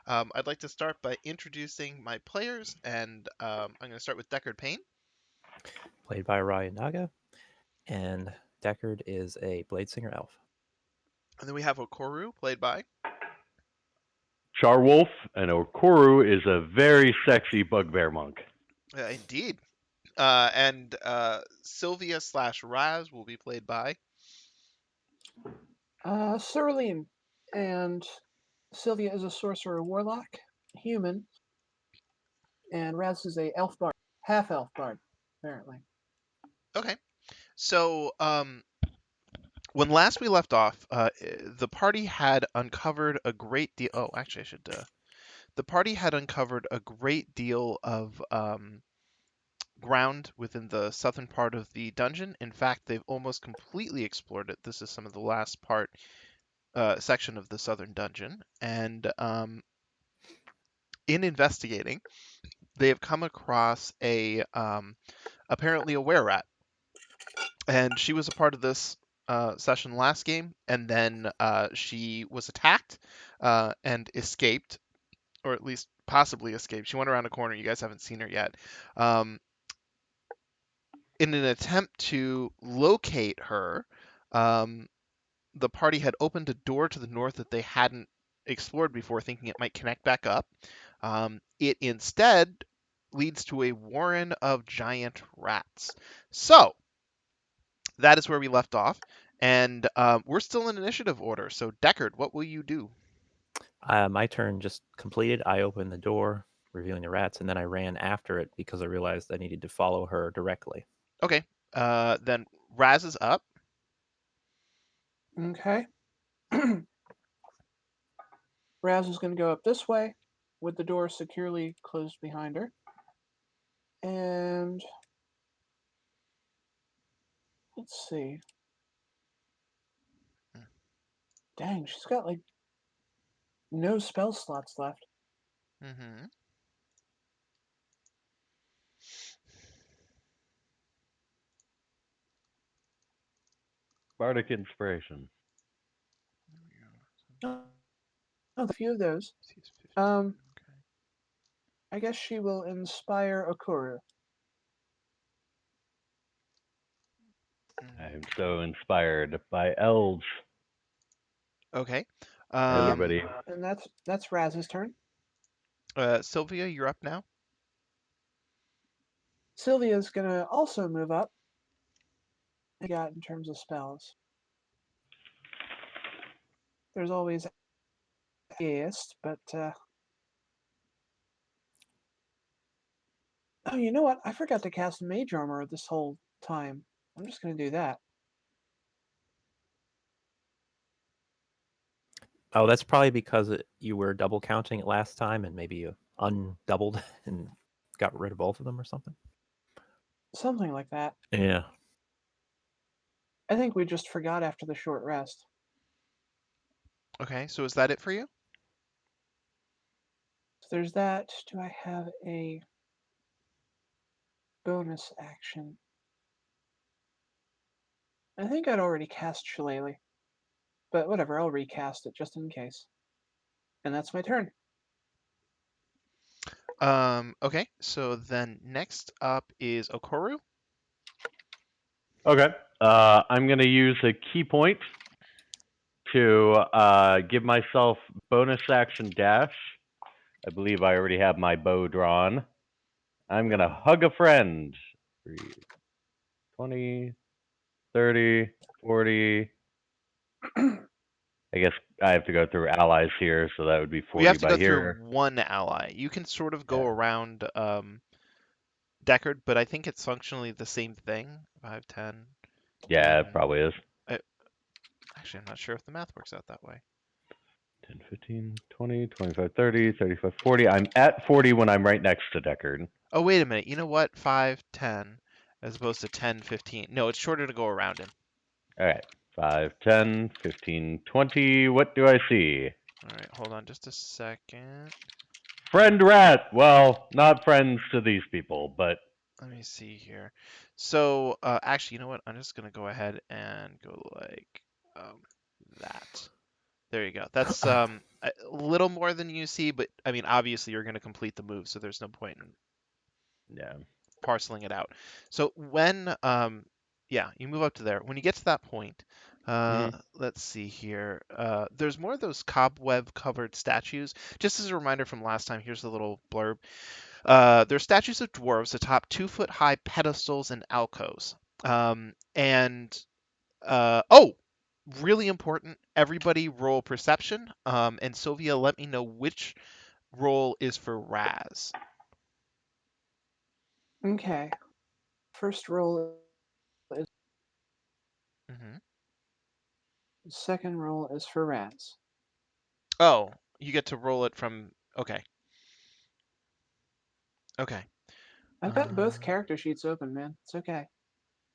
I'd like to start by introducing my players, and I'm going to start with Deckard Payne. Played by Ryan Naga, and Deckard is a Bladesinger elf. And then we have Okoru, played by. Charwolf, and Okoru is a very sexy bugbear monk. Indeed. And Sylvia slash Raz will be played by. Cerulean, and Sylvia is a sorcerer warlock, human, and Raz is a elf bard, half elf bard, apparently. Okay. So when last we left off, the party had uncovered a great deal. Oh, actually, I should. The party had uncovered a great deal of ground within the southern part of the dungeon. In fact, they've almost completely explored it. This is some of the last section of the southern dungeon, and in investigating, they have come across a apparently a were rat, and she was a part of this session last game, and then she was attacked and escaped, or at least possibly escaped. She went around a corner. You guys haven't seen her yet. In an attempt to locate her, um, the party had opened a door to the north that they hadn't explored before, thinking it might connect back up. It instead leads to a warren of giant rats. So that is where we left off, and we're still in initiative order. So Deckard, what will you do? My turn just completed. I opened the door, revealing the rats, and then I ran after it because I realized I needed to follow her directly. Okay, then Raz is up. Okay. Raz is going to go up this way, with the door securely closed behind her. And let's see. Dang, she's got like no spell slots left. Mm-hmm. Bardic Inspiration. Oh, a few of those. She's 15. Um, Okay. I guess she will inspire Okuru. I am so inspired by elves. Okay. Everybody. And that's Raz's turn. Sylvia, you're up now. Sylvia's gonna also move up. I got in terms of spells. There's always Atheist, but oh, you know what? I forgot to cast Mage Armor this whole time. I'm just gonna do that. Oh, that's probably because you were double counting it last time, and maybe you undoubled and got rid of both of them or something. Something like that. Yeah. I think we just forgot after the short rest. Okay, so is that it for you? So there's that. Do I have a bonus action? I think I'd already cast Shillelagh. But whatever, I'll recast it just in case. And that's my turn. Okay, so then next up is Okoru. Okay. I'm going to use a key point to give myself bonus action dash. I believe I already have my bow drawn. I'm going to hug a friend. 3, 20, 30, 40. I guess I have to go through allies here, so that would be We 40 have to by go through here. one ally. You can sort of go Yeah. around Deckard, but I think it's functionally the same thing. 5, 10, Yeah, 10. it probably is. Actually, I'm not sure if the math works out that way. 10, 15, 20, 25, 30, 35, 40. I'm at 40 when I'm right next to Deckard. Oh, wait a minute. You know what? 5, 10, as opposed to 10, 15. No, it's shorter to go around him. All right. 5, 10, 15, 20. What do I see? All right, hold on just a second. Friend rat. Well, not friends to these people, but Let me see here. So, actually, you know what? I'm just gonna go ahead and go like that. There you go. That's a little more than you see, but I mean, obviously you're going to complete the move, so there's no point in Yeah. parceling it out. So when yeah, you move up to there. When you get to that point, Mhm. let's see here. There's more of those cobweb covered statues. Just as a reminder from last time, here's a little blurb. They're statues of dwarves atop 2 foot high pedestals and alcoves. And oh, really important. Everybody roll perception. And Sylvia, let me know which roll is for Raz. Okay. First roll is Hmm. second roll is for Raz. Oh, you get to roll it from. Okay. Okay. I've got both character sheets open, man. It's okay.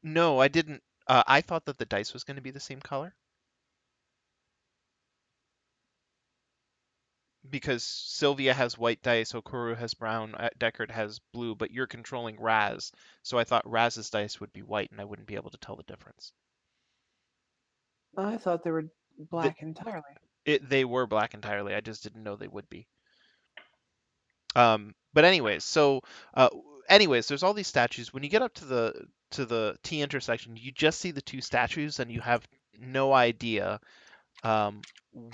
No, I didn't. I thought that the dice was going to be the same color because Sylvia has white dice, Okuru has brown, Deckard has blue, but you're controlling Raz, so I thought Raz's dice would be white and I wouldn't be able to tell the difference. I thought they were Th black entirely. they were black entirely. I just didn't know they would be. But anyways, so uh, there's all these statues. When you get up to the T intersection, you just see the two statues, and you have no idea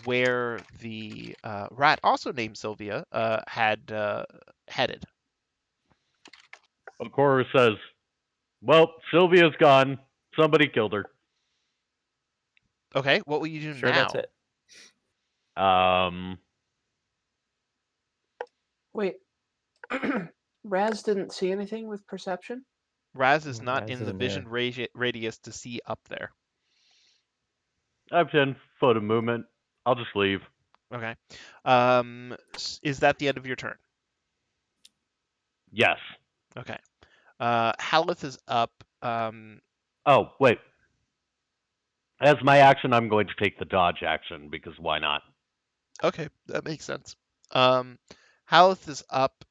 where the rat, also named Sylvia, had headed. Okoro says, "Well, Sylvia's gone. Somebody killed her." Okay, what will you do Sure, that's now? it. Um, Wait, Raz didn't see anything with perception? Raz is not Raz in the isn't there. vision radius to see up there. I have 10 foot of movement. I'll just leave. Okay. Is that the end of your turn? Yes. Okay. Halith is up. Oh, wait. As my action, I'm going to take the dodge action because why not? Okay, that makes sense. Um, Halith is up.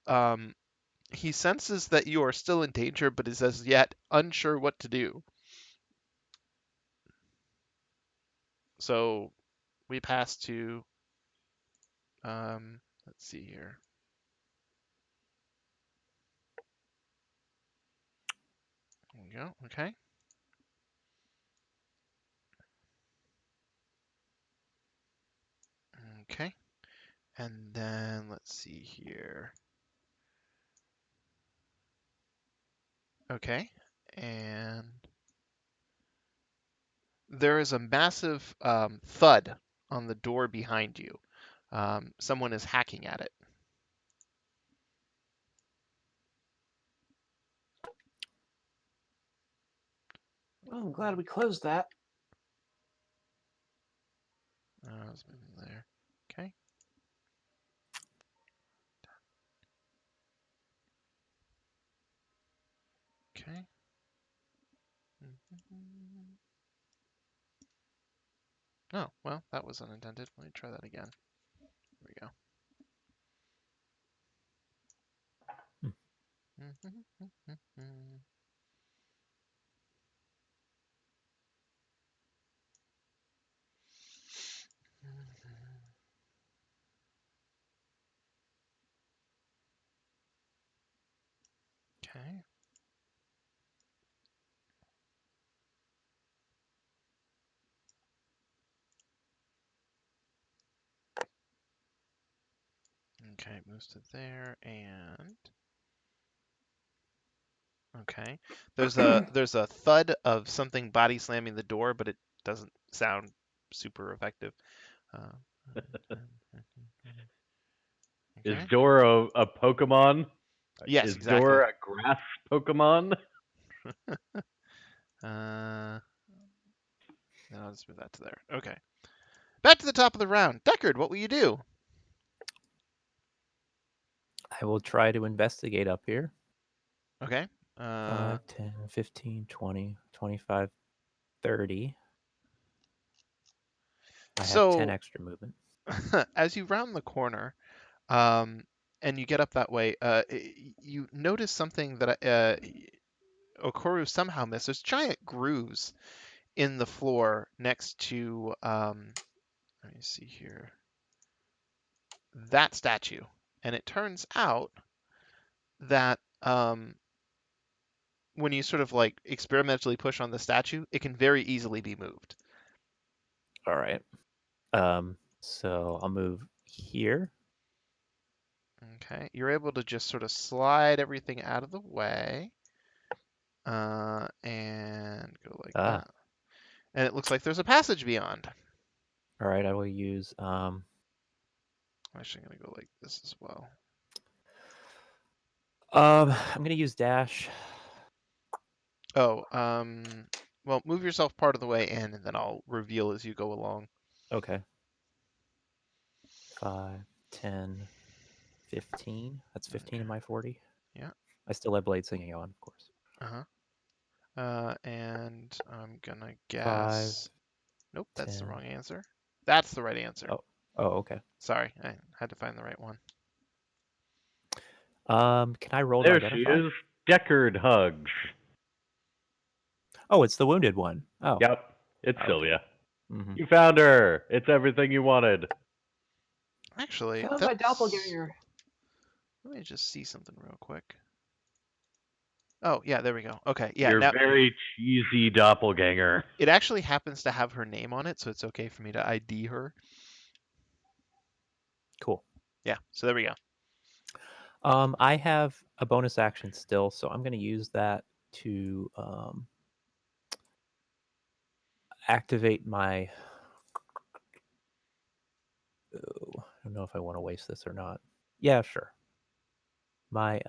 He senses that you are still in danger, but is as yet unsure what to do. So we pass to, let's see here. There we go. Okay. Okay. And then let's see here. Okay. And there is a massive thud on the door behind you. Someone is hacking at it. Oh, I'm glad we closed that. I was moving there. Okay. Okay. Oh, well, that was unintended. Let me try that again. There we go. Okay. Okay, moves to there and okay. There's a thud of something body slamming the door, but it doesn't sound super effective. Uh, Is okay. Dora a Pokemon? Yes, Is exactly. Dora a grass Pokemon? Uh, I'll just move that to there. Okay. Back to the top of the round. Deckard, what will you do? I will try to investigate up here. Okay. 5, 10, 15, 20, 25, 30. I have 10 So extra movement. as you round the corner, and you get up that way, you notice something that Okoro somehow missed. There's giant grooves in the floor next to let me see here. That statue. And it turns out that when you sort of like experimentally push on the statue, it can very easily be moved. All right. So I'll move here. Okay, you're able to just sort of slide everything out of the way, and go like Ah. that. And it looks like there's a passage beyond. All right. I will use. I'm actually gonna go like this as well. I'm gonna use dash. Oh, well, move yourself part of the way in, and then I'll reveal as you go along. Okay. 5, 10, 15. That's 15 in my 40. Yeah. I still have blade singing on, of course. And I'm gonna 5. guess. Nope, that's the 10. wrong answer. That's the right answer. Oh, okay. Sorry, I had to find the right one. Can I roll to There she identify? is. Deckard hugs. Oh, it's the wounded one. Oh. Yep, it's Okay. Sylvia. Mm-hmm. You found her. It's everything you wanted. Actually, Found my doppelganger. Let me just see something real quick. Oh, yeah, there we go. Okay, yeah, Your now very cheesy doppelganger. it actually happens to have her name on it, so it's okay for me to ID her. Cool. Yeah, so there we go. I have a bonus action still, so I'm going to use that to activate my. Oh, I don't know if I want to waste this or not. Yeah, sure. My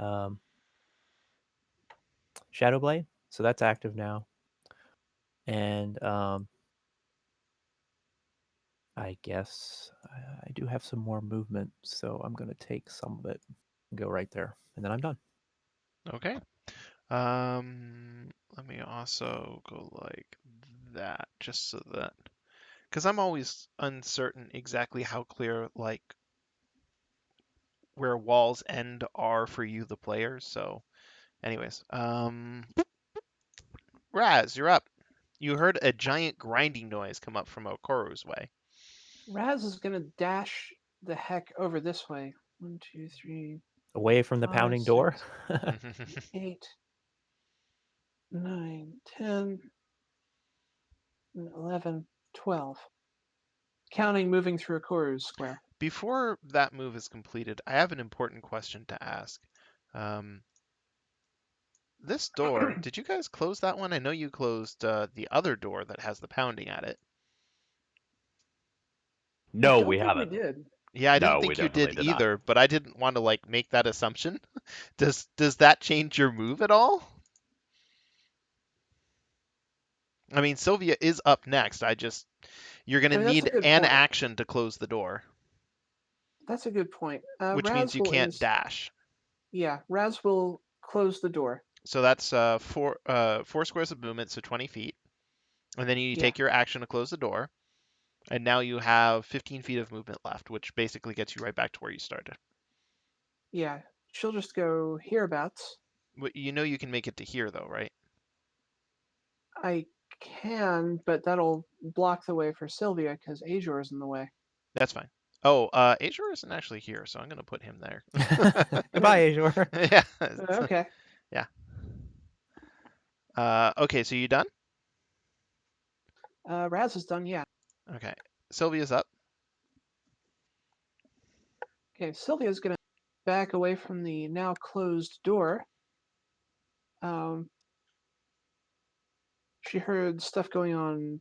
Shadow Blade, so that's active now, and I guess I do have some more movement, so I'm going to take some of it and go right there, and then I'm done. Okay. Let me also go like that, just so that, because I'm always uncertain exactly how clear, like, where walls end are for you, the player. So, anyways, Raz, you're up. You heard a giant grinding noise come up from Okoru's way. Raz is gonna dash the heck over this way. 1, 2, 3, Away from the 5, pounding door. 6, 8, 9, 10, 11, 12. Counting moving through a Koru's square. Before that move is completed, I have an important question to ask. This door, did you guys close that one? I know you closed the other door that has the pounding at it. I No, don't we think we haven't. did. Yeah, I didn't No, we think you did definitely did not. either, but I didn't want to like make that assumption. Does that change your move at all? I mean, Sylvia is up next. You're going I to mean, that's a need good an point. action to close the door, That's a good point. which means Raz you will can't dash. Yeah, Raz will close the door. So that's four squares of movement, so 20 feet. And then you Yeah. take your action to close the door. And now you have 15 feet of movement left, which basically gets you right back to where you started. Yeah, she'll just go hereabouts. You know you can make it to here, though, right? I can, but that'll block the way for Sylvia because Azure is in the way. That's fine. Oh, Azure isn't actually here, so I'm going to put him there. Goodbye, Azure. Yeah. Okay. Yeah. Okay, so you done? Raz is done, yeah. Okay. Sylvia's up. Okay, Sylvia's gonna back away from the now closed door. She heard stuff going on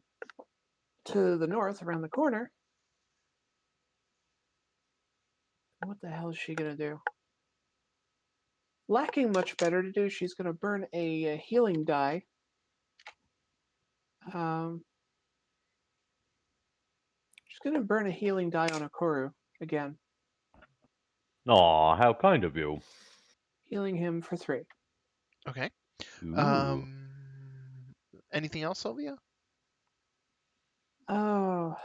to the north around the corner. What the hell is she gonna do? Lacking much better to do, she's gonna burn a healing die. She's gonna burn a healing die on Okoru again, Aw, how kind of you. healing him for 3. Okay. Ooh. Anything else, Sylvia? Oh,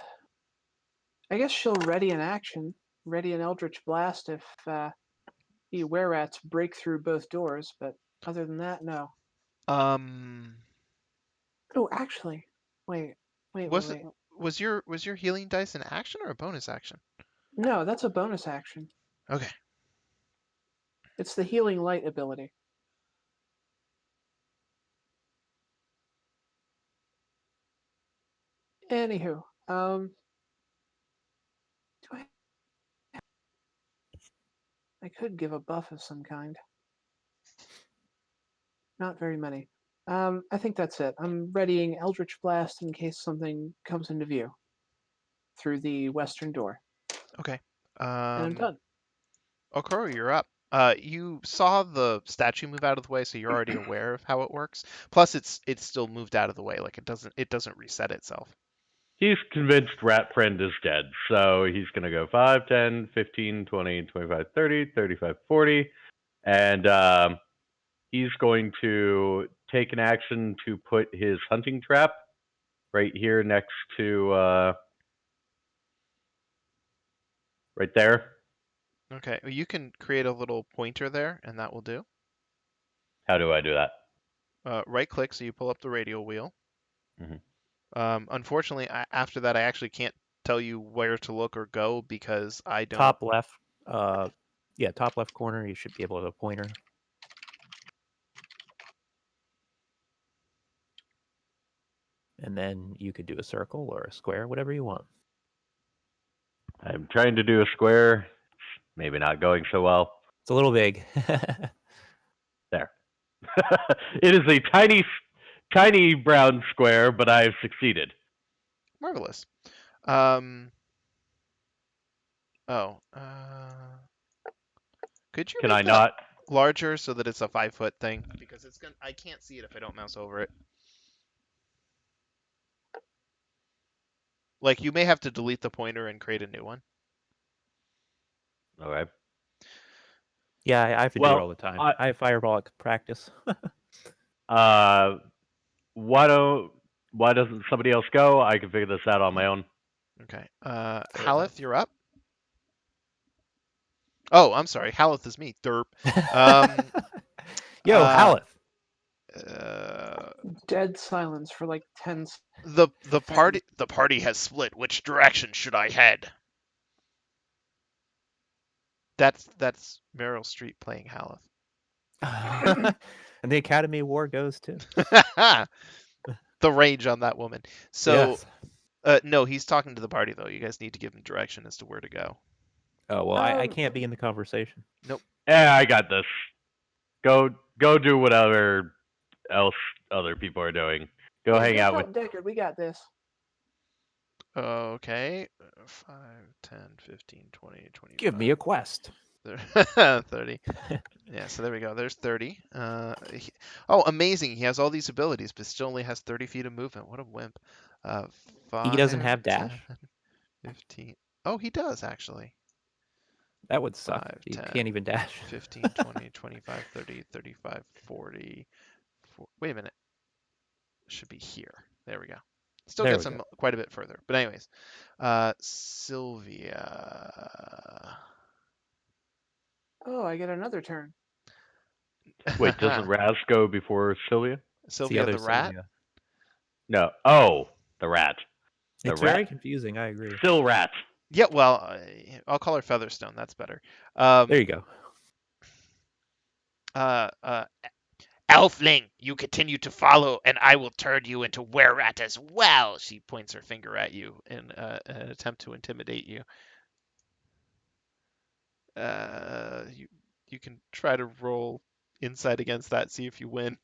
I guess she'll ready an action, ready an Eldritch Blast if the were-rats break through both doors. But other than that, no. Um, Oh, actually, wait. was Was your healing dice an action or a bonus action? No, that's a bonus action. Okay. It's the healing light ability. Anywho, do I could give a buff of some kind. Not very many. I think that's it. I'm readying Eldritch Blast in case something comes into view through the western door, Okay. and I'm done. Okoro, you're up. You saw the statue move out of the way, so you're already aware of how it works. Plus, it's still moved out of the way, like it doesn't reset itself. He's convinced Rat Friend is dead, so he's going to go 5, 10, 15, 20, 25, 30, 35, 40, and he's going to take an action to put his hunting trap right here next to right there. Okay, you can create a little pointer there, and that will do. How do I do that? Right click, so you pull up the radial wheel. Mhm. Unfortunately, after that, I actually can't tell you where to look or go because I don't. Top left. Yeah, top left corner. You should be able to pointer. And then you could do a circle or a square, whatever you want. I'm trying to do a square. Maybe not going so well. It's a little big. There. It is a tiny brown square, but I've succeeded. Marvelous. Um. Oh. Could you Can make I that not? larger so that it's a 5-foot thing? Because it's gonna. I can't see it if I don't mouse over it. Like you may have to delete the pointer and create a new one. Okay. Yeah, I have to do it Well, all the time. I have Fireball at practice. uh, why doesn't somebody else go? I can figure this out on my own. Okay. Fair Haleth, enough. you're up. Oh, I'm sorry. Haleth is me. Derp. Um. Yo, uh, Haleth. Dead silence for like 10 the party has split. Which direction should I head? That's Meryl Streep playing Haleth. And the Academy Award goes to. The range on that woman. So, Yes. no, he's talking to the party though. You guys need to give him direction as to where to go. Oh well, I can't be in the conversation. Nope. Yeah, I got this. Go do whatever else other people are doing. Go Yeah, hang go out tell with. Deckard we got this. Okay. 5, 10, 15, 20, Give me a quest. 30. Yeah, so there we go. There's 30. Oh, amazing. He has all these abilities, but still only has 30 feet of movement. What a wimp. He doesn't 5, have 10, dash. 15. Oh, he does, actually. That would suck. 5, You 10, can't even dash. 15, 20, 25, 30, 35, 40. Wait a minute. It should be here. There we go. Still There gets we him go. quite a bit further. But anyways, Sylvia. Oh, I get another turn. Wait, doesn't Raz go before Sylvia? It's the Sylvia other the rat? Sylvia. No. Oh, the rat. The It's rat. very confusing. I agree. Still rat. Yeah, well, I'll call her Featherstone. That's better. There you go. Uh, uh, Elfling, you continue to follow, and I will turn you into were-rat as well. She points her finger at you in an attempt to intimidate you. You can try to roll insight against that, see if you win.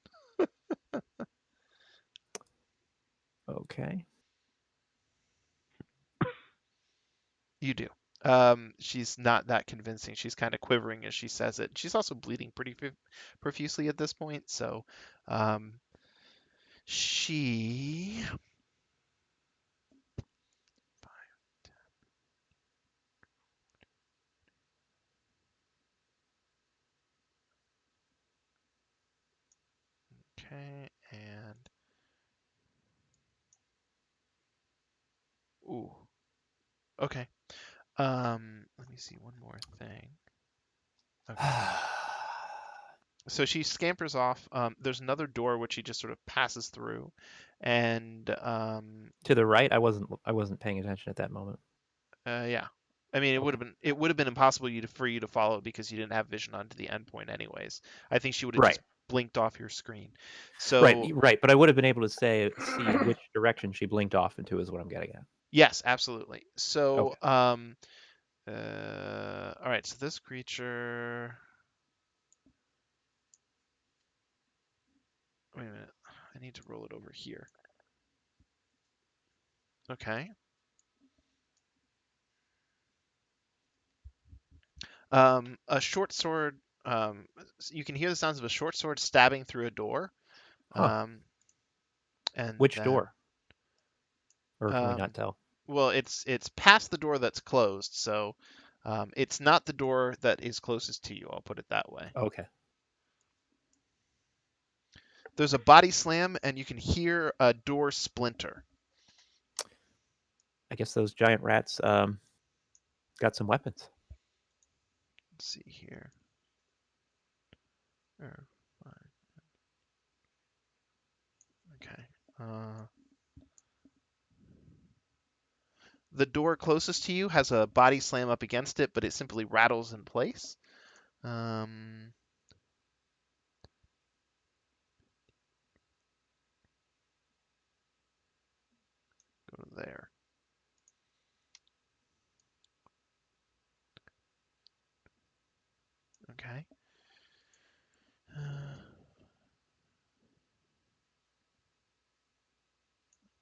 Okay. You do. She's not that convincing. She's kind of quivering as she says it. She's also bleeding pretty profusely at this point, so she. Okay, and ooh, okay. Let me see one more thing. Okay. So she scampers off. There's another door which she just sort of passes through, and To the right, I wasn't paying attention at that moment. yeah. I mean, Okay. it would have been impossible for you to follow because you didn't have vision onto the endpoint anyways. I think she would have just Right. blinked off your screen. Right. So Right. But I would have been able to see which direction she blinked off into is what I'm getting at. yes, absolutely. So Okay. all right. So this creature. Wait a minute. I need to roll it over here. Okay. A short sword. You can hear the sounds of a short sword stabbing through a door. Huh. Um, and Which then, door? Or can we um, not tell? well, it's past the door that's closed, so it's not the door that is closest to you. I'll put it that way. Okay. There's a body slam, and you can hear a door splinter. I guess those giant rats got some weapons. Let's see here. Fine. Okay. The door closest to you has a body slam up against it, but it simply rattles in place. Um, Go to there. Okay.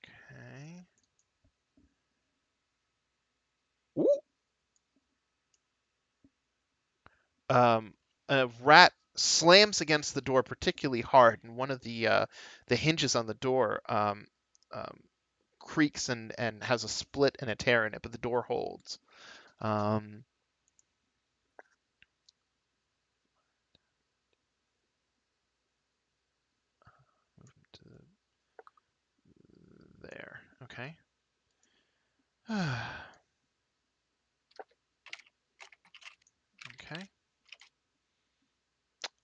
Okay. Ooh. A rat slams against the door particularly hard, and one of the hinges on the door um, creaks and has a split and a tear in it, but the door holds. Um, to there. Okay. Okay.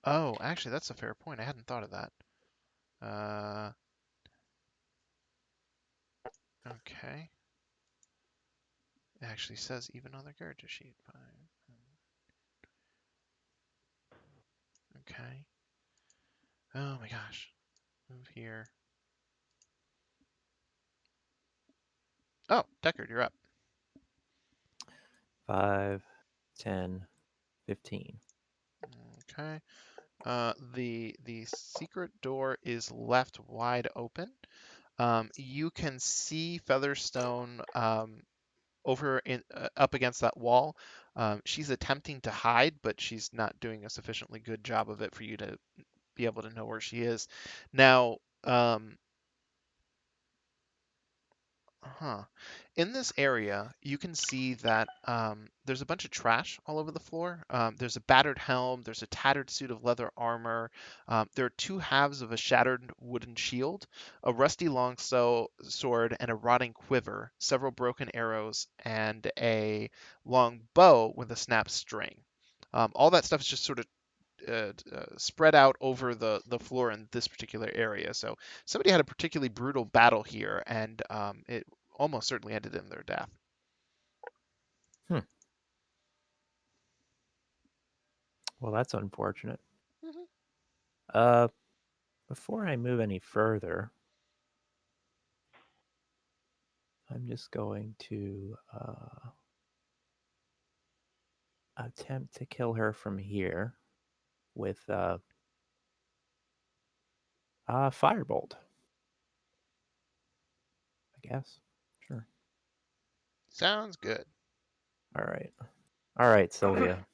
Oh, actually, that's a fair point. I hadn't thought of that. Uh, okay. It actually says even on the character sheet. Fine. Okay. Oh my gosh. Move here. Oh, Deckard, you're up. 5, 10, 15. Okay. The secret door is left wide open. You can see Featherstone over in up against that wall. She's attempting to hide, but she's not doing a sufficiently good job of it for you to be able to know where she is. Now, huh. In this area, you can see that there's a bunch of trash all over the floor. There's a battered helm, there's a tattered suit of leather armor. There are two halves of a shattered wooden shield, a rusty sword, and a rotting quiver, several broken arrows, and a long bow with a snapped string. All that stuff is just sort of spread out over the floor in this particular area. So somebody had a particularly brutal battle here, and it almost certainly ended in their death. Hmm. Well, that's unfortunate. Mhm. Before I move any further, I'm just going to attempt to kill her from here with firebolt. I guess. Sure. Sounds good. All right. All right, Sylvia.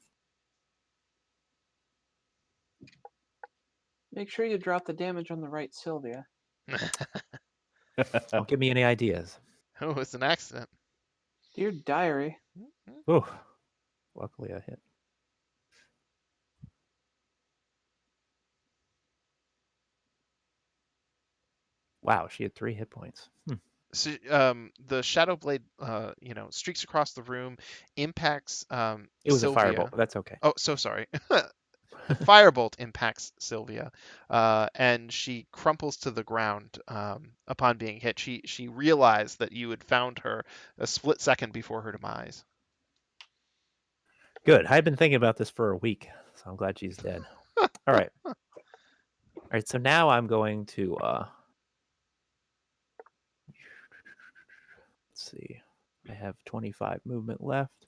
Make sure you drop the damage on the right Sylvia. Don't give me any ideas. Oh, it's an accident. Dear diary. Ooh. Luckily, I hit. Wow, she had 3 hit points. So, the shadow blade, streaks across the room, impacts It was a firebolt. Sylvia. That's okay. Oh, so sorry. firebolt impacts Sylvia, and she crumples to the ground upon being hit. She realized that you had found her a split second before her demise. Good. I've been thinking about this for a week, so I'm glad she's dead. All right. All right. So now I'm going to let's see. I have 25 movement left.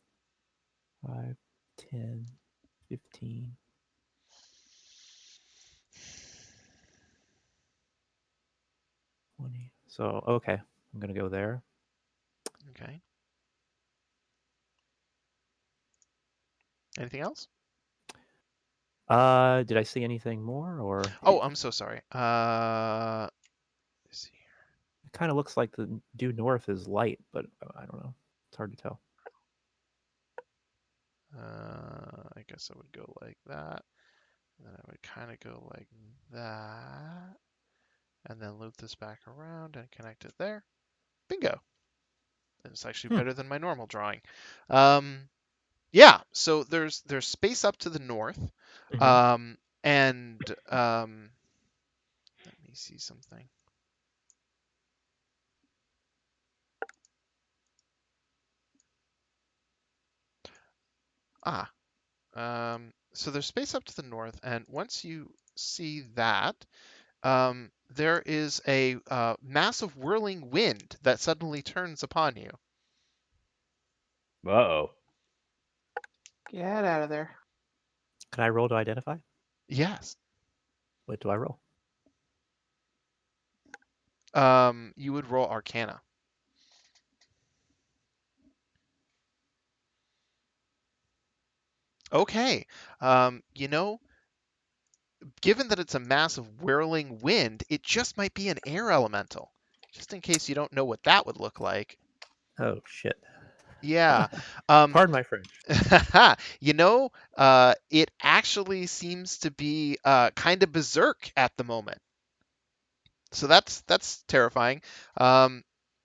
5, 10, 15. So okay, I'm gonna go there. Okay. Anything else? Did I see anything more, or Oh, it I'm so sorry. Let's see. kind of looks like the due north is light, but I don't know. It's hard to tell. I guess I would go like that. And then I would kind of go like that. And then loop this back around and connect it there. Bingo. It's actually better than my normal drawing. Yeah, so there's space up to the north. Mhm. And let me see something. Ah, so there's space up to the north, and once you see that, there is a massive whirling wind that suddenly turns upon you. Uh-oh. Get out of there. Can I roll to identify? Yes. What do I roll? You would roll Arcana. Okay. You know, given that it's a massive whirling wind, it just might be an air elemental. Just in case you don't know what that would look like. Oh shit. Yeah. Um, Pardon my French. you know, it actually seems to be kind of berserk at the moment. So that's terrifying. Um,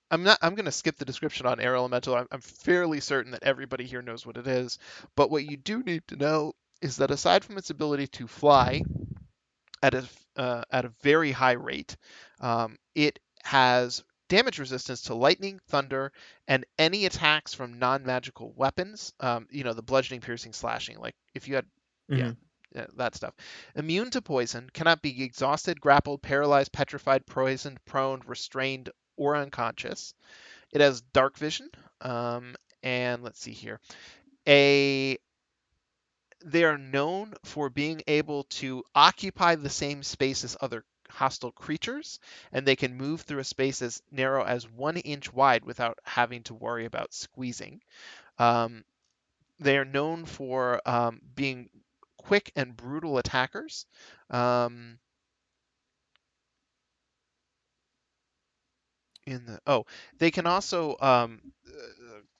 I'm going to skip the description on air elemental. I'm fairly certain that everybody here knows what it is. But what you do need to know is that aside from its ability to fly at a very high rate, it has damage resistance to lightning, thunder, and any attacks from non-magical weapons. The bludgeoning, piercing, slashing. Like if you had, yeah, Hmm. that stuff. Immune to poison, cannot be exhausted, grappled, paralyzed, petrified, poisoned, prone, restrained, or unconscious. It has dark vision. And let's see here. A They are known for being able to occupy the same space as other hostile creatures, and they can move through a space as narrow as 1 inch wide without having to worry about squeezing. Um, they are known for being quick and brutal attackers. Um, they can also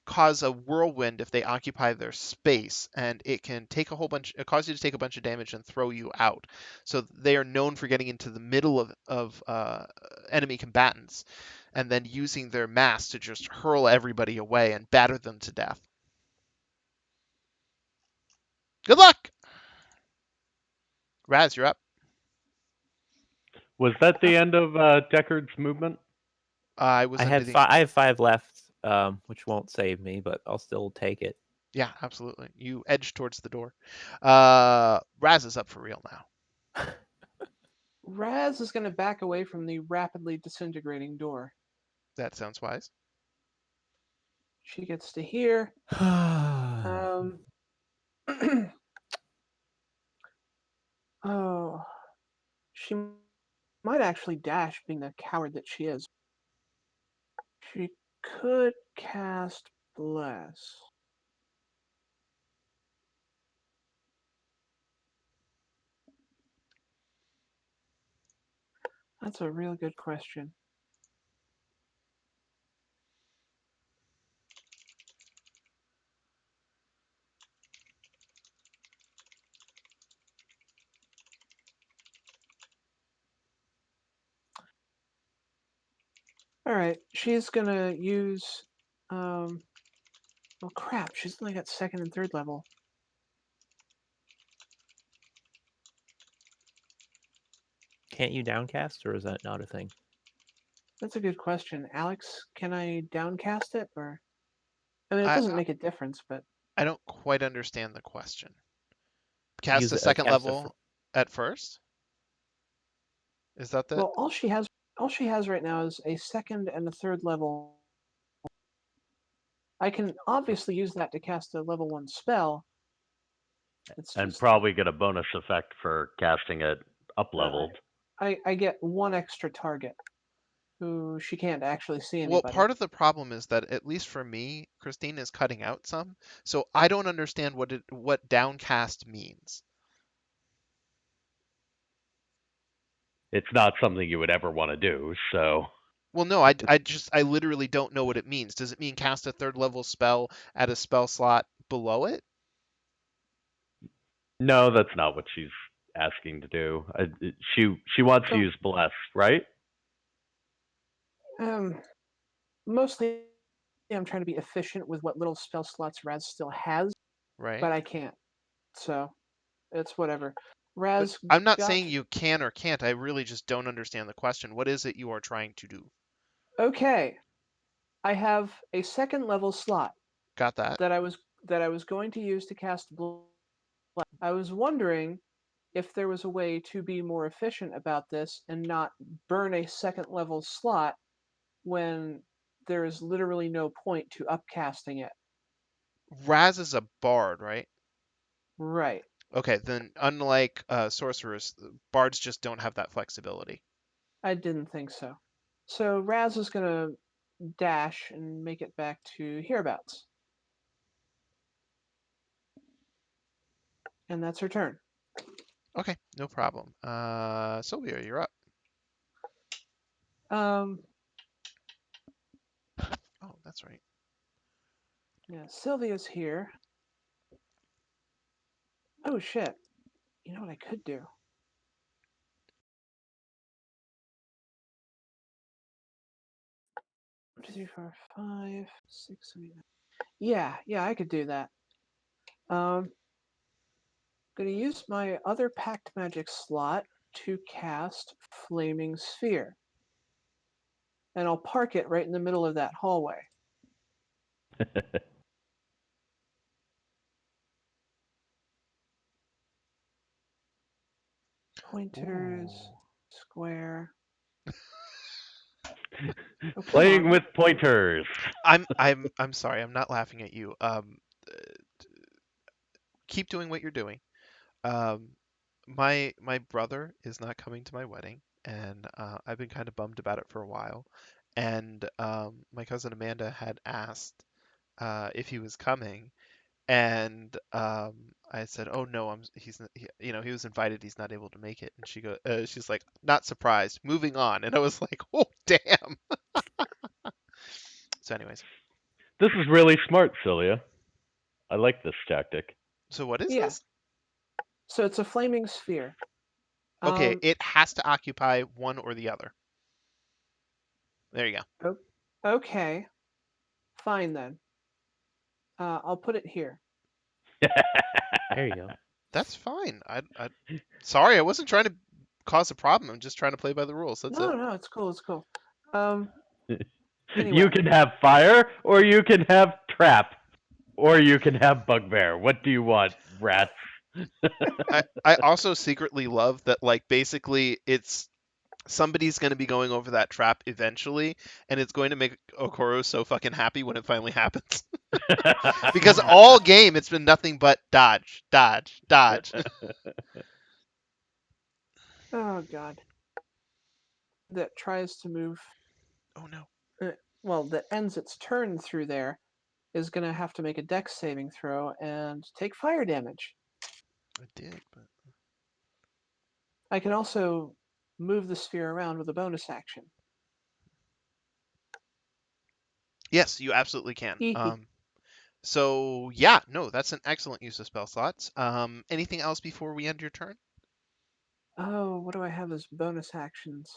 cause a whirlwind if they occupy their space, and it can take a whole bunch. It causes you to take a bunch of damage and throw you out. So they are known for getting into the middle of enemy combatants, and then using their mass to just hurl everybody away and batter them to death. Good luck, Raz. You're up. Was that the end of Deckard's movement? I was I under had the. I have 5 left, which won't save me, but I'll still take it. Yeah, absolutely. You edge towards the door. Raz is up for real now. Raz is going to back away from the rapidly disintegrating door. That sounds wise. She gets to here. Hmm. Oh, she might actually dash, being the coward that she is. She could cast Bless. That's a real good question. All right, she's gonna use. Oh crap! She's only got second and third level. can't you downcast, or is that not a thing? That's a good question. Alex, can I downcast it? Or I mean, it I doesn't make a difference, but I don't quite understand the question. Cast Use a a second cast a level at first? Is that the well, all she has right now is a second and a third level. I can obviously use that to cast a level 1 spell. It's And just probably get a bonus effect for casting it up uh, leveled. I get one extra target who she can't actually see Well, anybody. part of the problem is that at least for me, Christine is cutting out some, so I don't understand what downcast means. It's not something you would ever want to do, so Well, no, I literally don't know what it means. Does it mean cast a third level spell at a spell slot below it? no, that's not what she's asking to do. She wants to So use bless, right? um, mostly I'm trying to be efficient with what little spell slots Raz still has, Right? but I can't. So it's whatever. But Raz I'm not got saying you can or can't. I really just don't understand the question. What is it you are trying to do? okay. I have a second level slot Got that? that I was going to use to cast blood. I was wondering if there was a way to be more efficient about this and not burn a second level slot when there is literally no point to upcasting it. Raz is a bard, right? Right. Okay, then unlike sorcerers, bards just don't have that flexibility. I didn't think so. So Raz is gonna dash and make it back to hereabouts. And that's her turn. Okay, no problem. Sylvia, you're up. Um Oh, that's right. yeah, Sylvia's here. Oh shit. You know what I could do? 1, 2, 3, 4, 5, 6, 7, 8, 9. Yeah, I could do that. Gonna use my other Pact Magic slot to cast Flaming Sphere. And I'll park it right in the middle of that hallway. Pointers, Ooh. square. Oh, come Playing on. with pointers. I'm sorry. I'm not laughing at you. Keep doing what you're doing. Um, my brother is not coming to my wedding, and I've been kind of bummed about it for a while. And my cousin Amanda had asked if he was coming, and I said, "Oh no, he's not, he was invited. He's not able to make it." And she's like, "Not surprised. Moving on." And I was like, "Oh damn." So, anyways, This is really smart, Celia. I like this tactic. so what is Yeah, this? so it's a Flaming Sphere. Okay, Um, it has to occupy one or the other. There you go. okay, fine then. I'll put it here. There you go. That's fine. Sorry, I wasn't trying to cause a problem. I'm just trying to play by the rules. That's it. No, it's cool, it's cool. Um, You anyway, can have fire, or you can have trap, or you can have bugbear. What do you want, rats? I also secretly love that, like, basically it's somebody's going to be going over that trap eventually, and it's going to make Okoro so fucking happy when it finally happens. Because all game it's been nothing but dodge, dodge, dodge. oh god, that tries to move, Oh no. uh, well, that ends its turn through there, is going to have to make a dex saving throw and take fire damage. I did, but I can also move the sphere around with a bonus action. yes, you absolutely can. Hee So yeah, no, that's an excellent use of spell slots. Anything else before we end your turn? Oh, what do I have as bonus actions?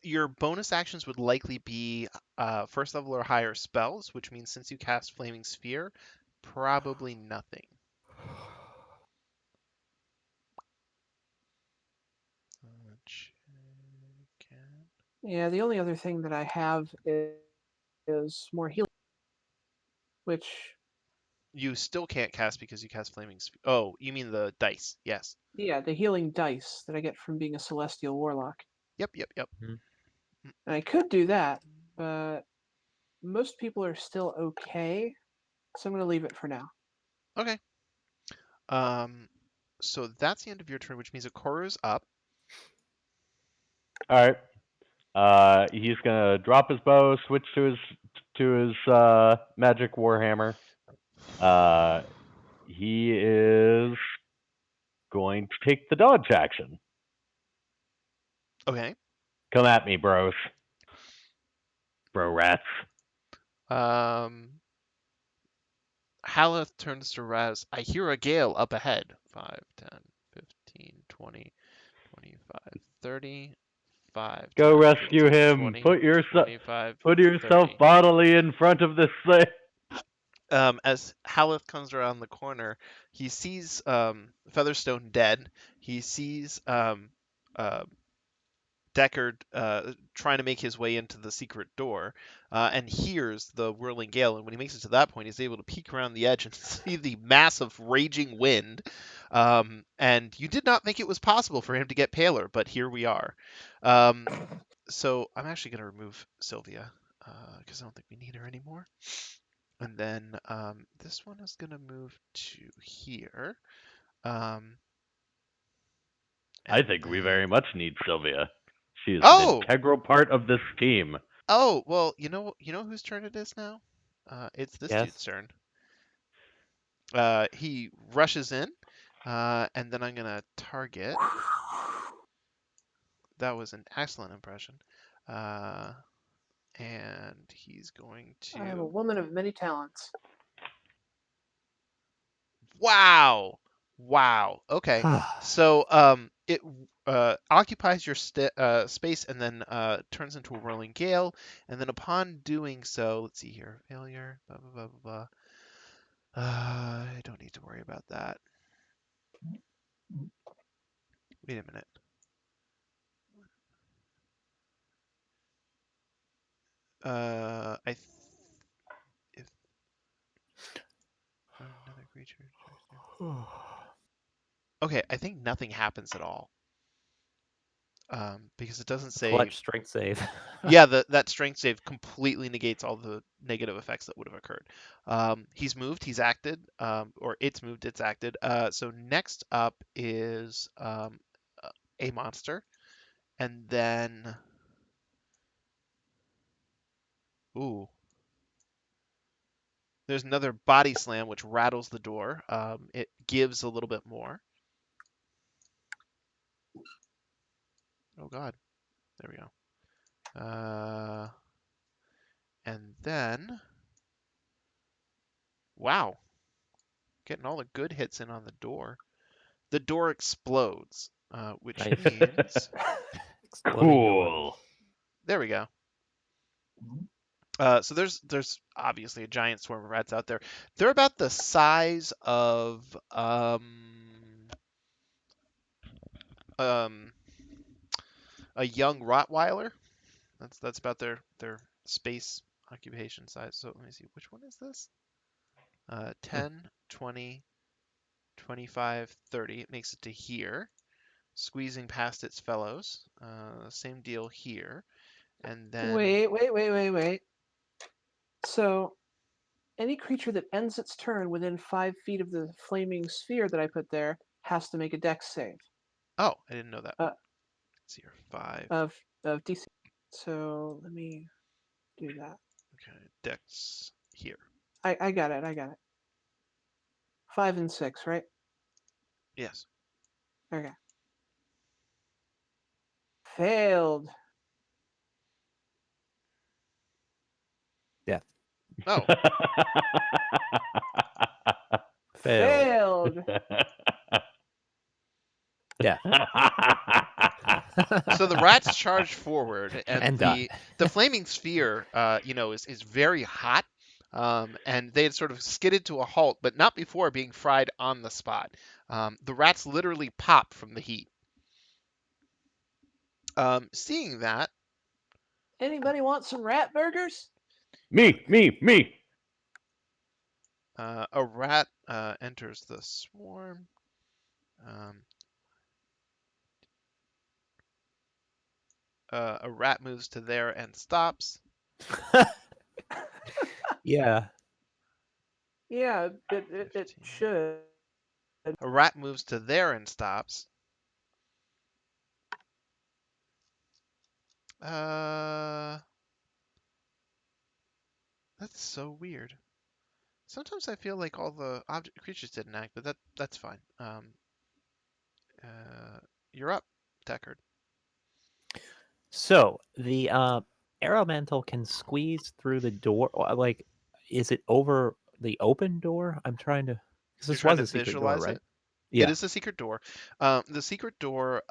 Your bonus actions would likely be first level or higher spells, which means since you cast Flaming Sphere, probably nothing. Yeah, the only other thing that I have is more healing, which, You still can't cast because you cast Flaming Sphere. Oh, you mean the dice? Yes. yeah, the healing dice that I get from being a Celestial Warlock. Yep, yep, yep. Mhm. And I could do that, but most people are still okay, so I'm going to leave it for now. Okay. So that's the end of your turn, which means Okoro's up. All right. He's gonna drop his bow, switch to his magic warhammer. He is going to take the dodge action. Okay. Come at me, bros. Bro rats. Um, Haleth turns to Raz. I hear a gale up ahead. 5, 10, 15, 20, 25, 30. 5, Go 10, rescue 15, him. 20, 25, Put yourself 30. bodily in front of this thing. As Haleth comes around the corner, he sees Featherstone dead. He sees uh, Deckard trying to make his way into the secret door, and hears the whirling gale. And when he makes it to that point, he's able to peek around the edge and see the massive raging wind. And you did not think it was possible for him to get paler, but here we are. So I'm actually going to remove Sylvia because I don't think we need her anymore. And then this one is going to move to here. I And think we then... very much need Sylvia. She is an Oh! integral part of this team. Oh, well, you know whose turn it is now? It's this Yes. dude's turn. He rushes in, and then I'm gonna target. That was an excellent impression. And he's going I am a to... woman of many talents. Wow! Wow. Okay. So it occupies your space and then turns into a whirling gale, and then upon doing so, let's see here, failure, blah blah blah blah blah. I don't need to worry about that. Wait a minute. If another creature. Okay, I think nothing happens at all. Because it doesn't say. Clutch strength save. Yeah, that strength save completely negates all the negative effects that would have occurred. He's moved, he's acted, or it's moved, it's acted. So next up is a monster, and then ooh, there's another body slam which rattles the door. It gives a little bit more. Oh God, there we go. And then wow, getting all the good hits in on the door. The door explodes, which Nice. means Exploding door. Cool. there we go. So there's obviously a giant swarm of rats out there. They're about the size of um, a young Rottweiler. That's about their space occupation size. So let me see, which one is this? 10, 20, 25, 30. It makes it to here, squeezing past its fellows. Same deal here, and then Wait. So, any creature that ends its turn within 5 feet of the flaming sphere that I put there has to make a dex save oh, I didn't know that. uh, Let's see here, 5. of DC. So, let me do that. Okay, Dex here. I got it. 5 and 6, right? Yes. Okay. Failed. Yeah. Oh, Failed. Failed. Yeah. so the rats charge forward, and And die. the flaming sphere, is very hot, and they had sort of skidded to a halt, but not before being fried on the spot. The rats literally pop from the heat. Seeing that, Anybody want some rat burgers? Me. A rat enters the swarm. Um, a rat moves to there and stops. Yeah. Yeah, it 15. should. A rat moves to there and stops. Uh, that's so weird. Sometimes I feel like all the creatures didn't act, but that's fine. Uh, you're up, Deckard. So the air elemental can squeeze through the door. Like, is it over the open door? I'm trying to, because You're this trying was to a secret door, visualize right? it. It Yeah. is a secret door. The secret door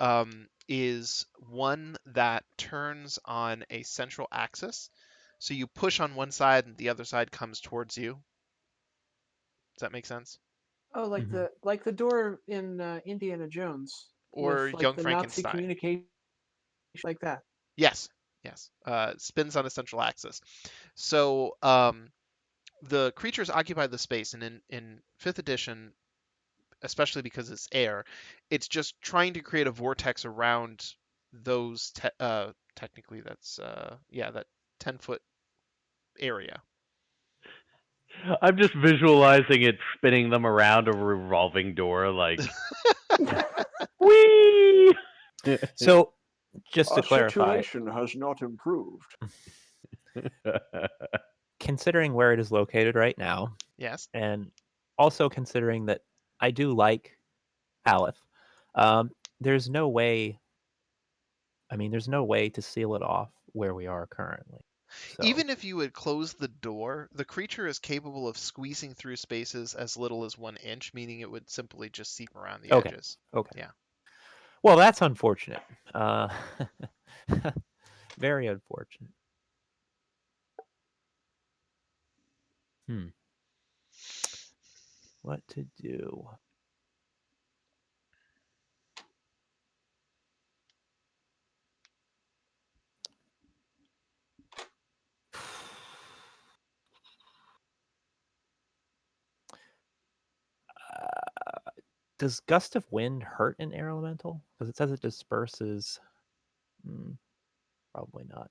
is one that turns on a central axis. So you push on one side and the other side comes towards you. Does that make sense? Oh, Hmm. like the door in Indiana Jones with Or like Young the Nazi Frankenstein. communication, like that. Yes, yes. Spins on a central axis. So the creatures occupy the space, and in fifth edition, especially because it's air, it's just trying to create a vortex around those. Technically, that's yeah, that 10-foot area. I'm just visualizing it spinning them around a revolving door, like whee. So just to Our clarify, situation has not improved. considering where it is located right now, Yes. and also considering that I do like Aleph, um, there's no way. I mean, there's no way to seal it off where we are currently. So Even if you would close the door, the creature is capable of squeezing through spaces as little as 1 inch, meaning it would simply just seep around the okay, edges. okay. Yeah. Well, that's unfortunate. Uh, very unfortunate. Hmm. What to do? Does gust of wind hurt an air elemental? Because it says it disperses. Hmm, probably not.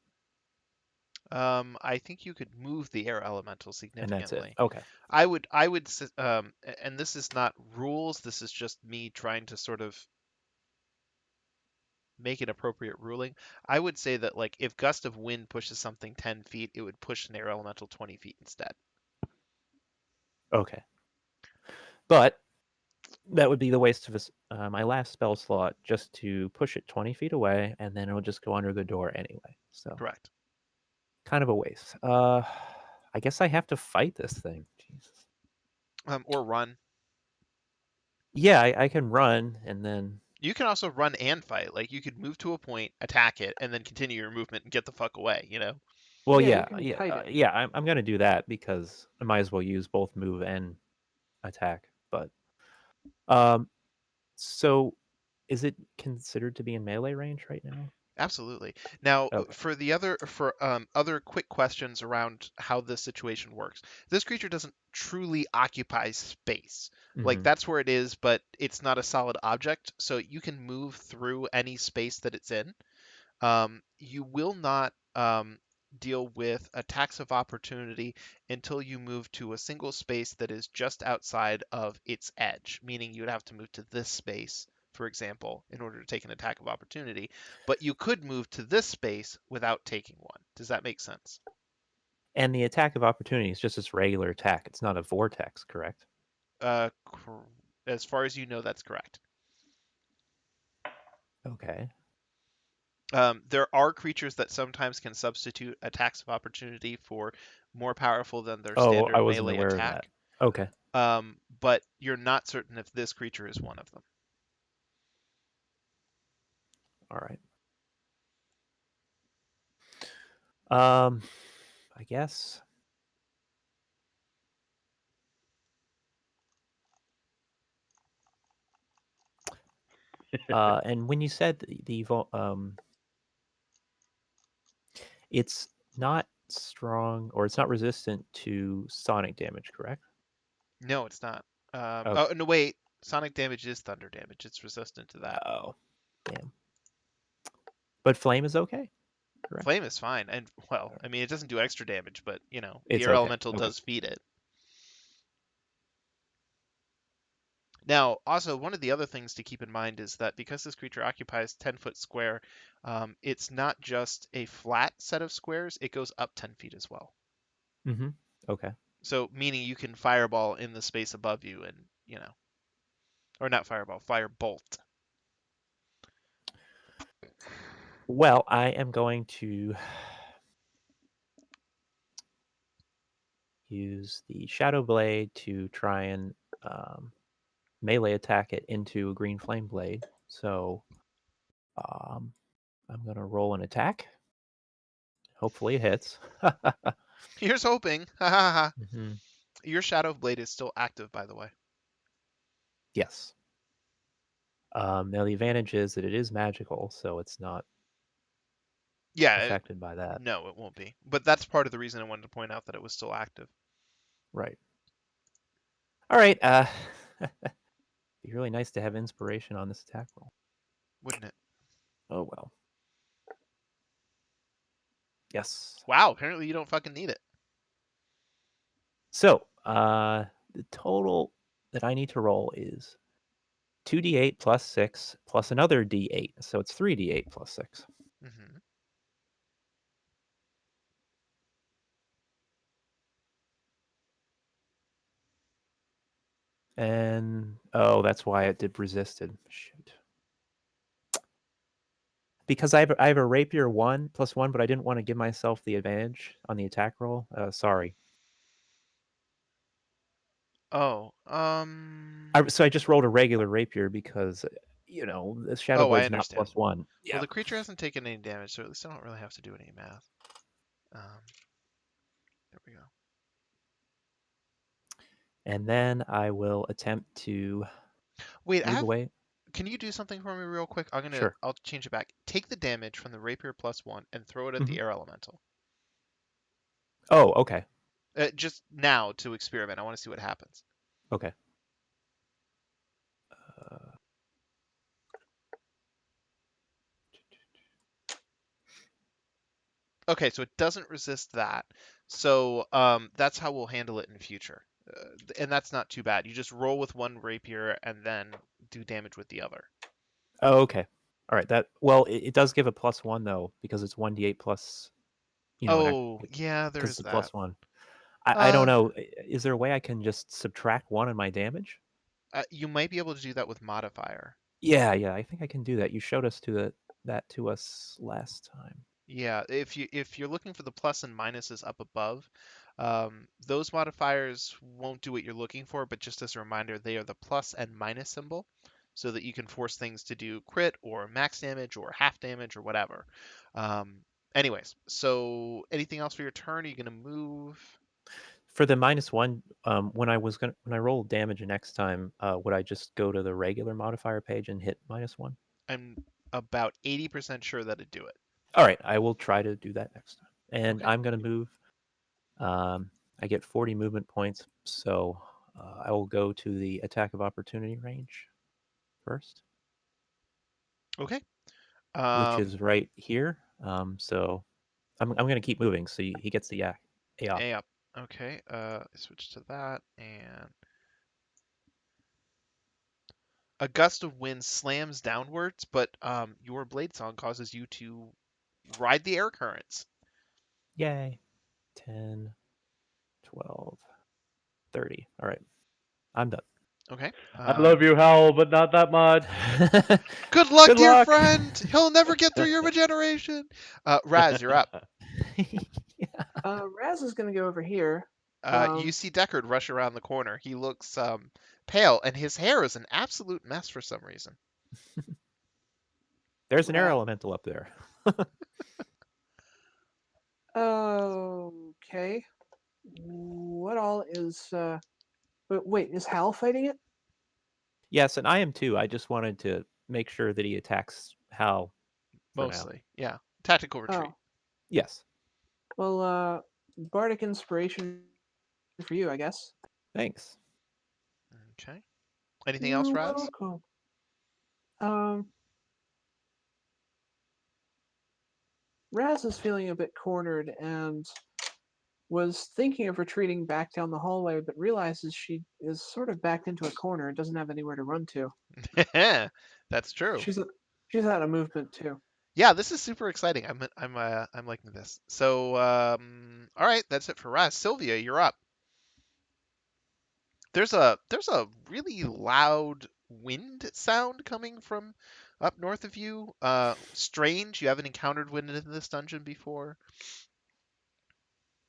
I think you could move the air elemental And that's it. significantly. Okay. And this is not rules. This is just me trying to sort of make an appropriate ruling. I would say that like if gust of wind pushes something 10 feet, it would push an air elemental 20 feet instead. Okay. But that would be the waste of my last spell slot just to push it 20 feet away, and then it'll just go under the door anyway. So Correct. kind of a waste. I guess I have to fight this thing. Jesus. Or run. Yeah, I can run and then. You can also run and fight. Like you could move to a point, attack it, and then continue your movement and get the fuck away. You know. Well, Yeah, you yeah, can kite it. yeah. I'm gonna do that because I might as well use both move and attack. But um, so is it considered to be in melee range right now? Absolutely. Now, Okay. for other quick questions around how this situation works, this creature doesn't truly occupy space. Like Hmm. that's where it is, but it's not a solid object, so you can move through any space that it's in. You will not deal with attacks of opportunity until you move to a single space that is just outside of its edge, meaning you'd have to move to this space, for example, in order to take an attack of opportunity. But you could move to this space without taking one. Does that make sense? And the attack of opportunity is just this regular attack. It's not a vortex, correct? Uh, as far as you know, that's correct. Okay. There are creatures that sometimes can substitute attacks of opportunity for more powerful than their Oh, I standard wasn't melee aware of that. attack. Okay. But you're not certain if this creature is one of them. All right. Um, I guess. And when you said the It's not strong, or it's not resistant to sonic damage, correct? No, it's not. Okay. Oh no, wait. Sonic damage is thunder damage. It's resistant to that. Oh, damn. But flame is okay, correct? Flame is fine, and well, I mean, it doesn't do extra damage, but the It's air okay. elemental Okay. does feed it. Now, also, one of the other things to keep in mind is that because this creature occupies 10-foot square, it's not just a flat set of squares, it goes up 10 feet as well. Mm-hmm. Okay. So, meaning you can fireball in the space above you and, or not fireball, firebolt. Well, I am going to use the Shadow Blade to try and melee attack it into a green flame blade. So I'm going to roll an attack. Hopefully it hits. Here's hoping. Ha ha ha. Mm-hmm. Your Shadow Blade is still active, by the way. Yes. Now the advantage is that it is magical, so it's not Yeah, affected by that. no, it won't be. But that's part of the reason I wanted to point out that it was still active. Right. All right. Be really nice to have inspiration on this attack roll. Wouldn't it? Oh well. Yes. Wow, apparently you don't fucking need it. So the total that I need to roll is 2d8 plus 6 plus another d8. So it's 3d8 plus 6. Mm-hmm. And oh, that's why it did resisted. Shoot. Because I have a rapier 1 plus 1, but I didn't want to give myself the advantage on the attack roll. Sorry. Oh, So I just rolled a regular rapier because the Shadow oh, I Blade's not understand. plus 1. Well, Yeah. the creature hasn't taken any damage, so at least I don't really have to do any math. There we go. And then I will attempt to Wait, move away. can you do something for me real quick? Sure. I'll change it back. Take the damage from the rapier plus 1 and throw it at Mhm. the air elemental. Oh, okay. Just now to experiment. I want to see what happens. Okay. Uh, Okay, so it doesn't resist that. So that's how we'll handle it in future. And that's not too bad. You just roll with one rapier and then do damage with the other. oh, okay. All right. It does give a plus 1 though, because it's 1d8 plus, Oh, yeah, there because is it's a that. plus 1. I don't know. Is there a way I can just subtract 1 on my damage? You might be able to do that with modifier. Yeah. I think I can do that. You showed us that to us last time. Yeah, if you're looking for the plus and minuses up above, those modifiers won't do what you're looking for, but just as a reminder, they are the plus and minus symbol, so that you can force things to do crit or max damage or half damage or whatever. Anyways, so anything else for your turn? Are you gonna move? For the -1, when I roll damage next time, would I just go to the regular modifier page and hit -1? I'm about 80% sure that it'd do it. All right, I will try to do that next time. And Okay. I'm going to move. I get 40 movement points, so I will go to the attack of opportunity range first, Okay. which is right here. So I'm going to keep moving, so he gets the A up. A up. Okay. Switch to that, and a gust of wind slams downwards, but your blade song causes you to ride the air currents. Yay. 10, 12, 30. All right, I'm done. Okay. I love you, Howl, but not that much. Good luck, Good dear luck. friend. He'll never get through your regeneration. Raz, you're up. Raz is going to go over here. You see Deckard rush around the corner. He looks pale, and his hair is an absolute mess for some reason. There's an air Right. elemental up there. Okay. What all is? But wait, is Hal fighting it? Yes, and I am too. I just wanted to make sure that he attacks Hal for now. Mostly, yeah. Tactical retreat. Oh, Yes. Well, bardic inspiration for you, I guess. Thanks. Okay. Anything else, You're Raz? welcome. Um, Raz is feeling a bit cornered and was thinking of retreating back down the hallway, but realizes she is sort of backed into a corner and doesn't have anywhere to run to. That's true. She's out of movement too. Yeah, this is super exciting. I'm liking this. So, all right, that's it for Raz. Sylvia, you're up. There's a really loud wind sound coming from up north of you. Strange. You haven't encountered wind in this dungeon before.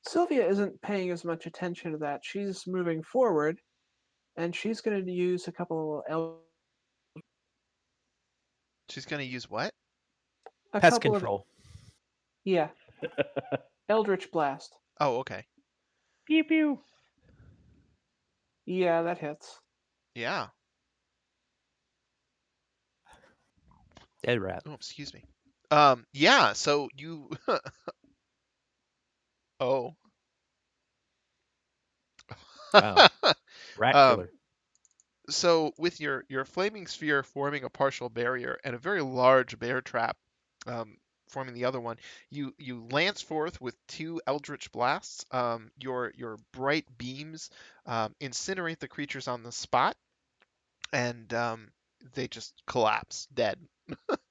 Sylvia isn't paying as much attention to that. She's moving forward, and she's going to use a couple She's gonna use what? a Pest couple of control. yeah, Eldritch Blast. Oh, okay. Pew pew. Yeah, that hits. Yeah. Dead rat. Oh, excuse me. Yeah. So you. Oh. Wow. Rat um, killer. so with your flaming sphere forming a partial barrier and a very large bear trap forming the other one, you lance forth with two eldritch blasts. Your bright beams incinerate the creatures on the spot, and they just collapse dead.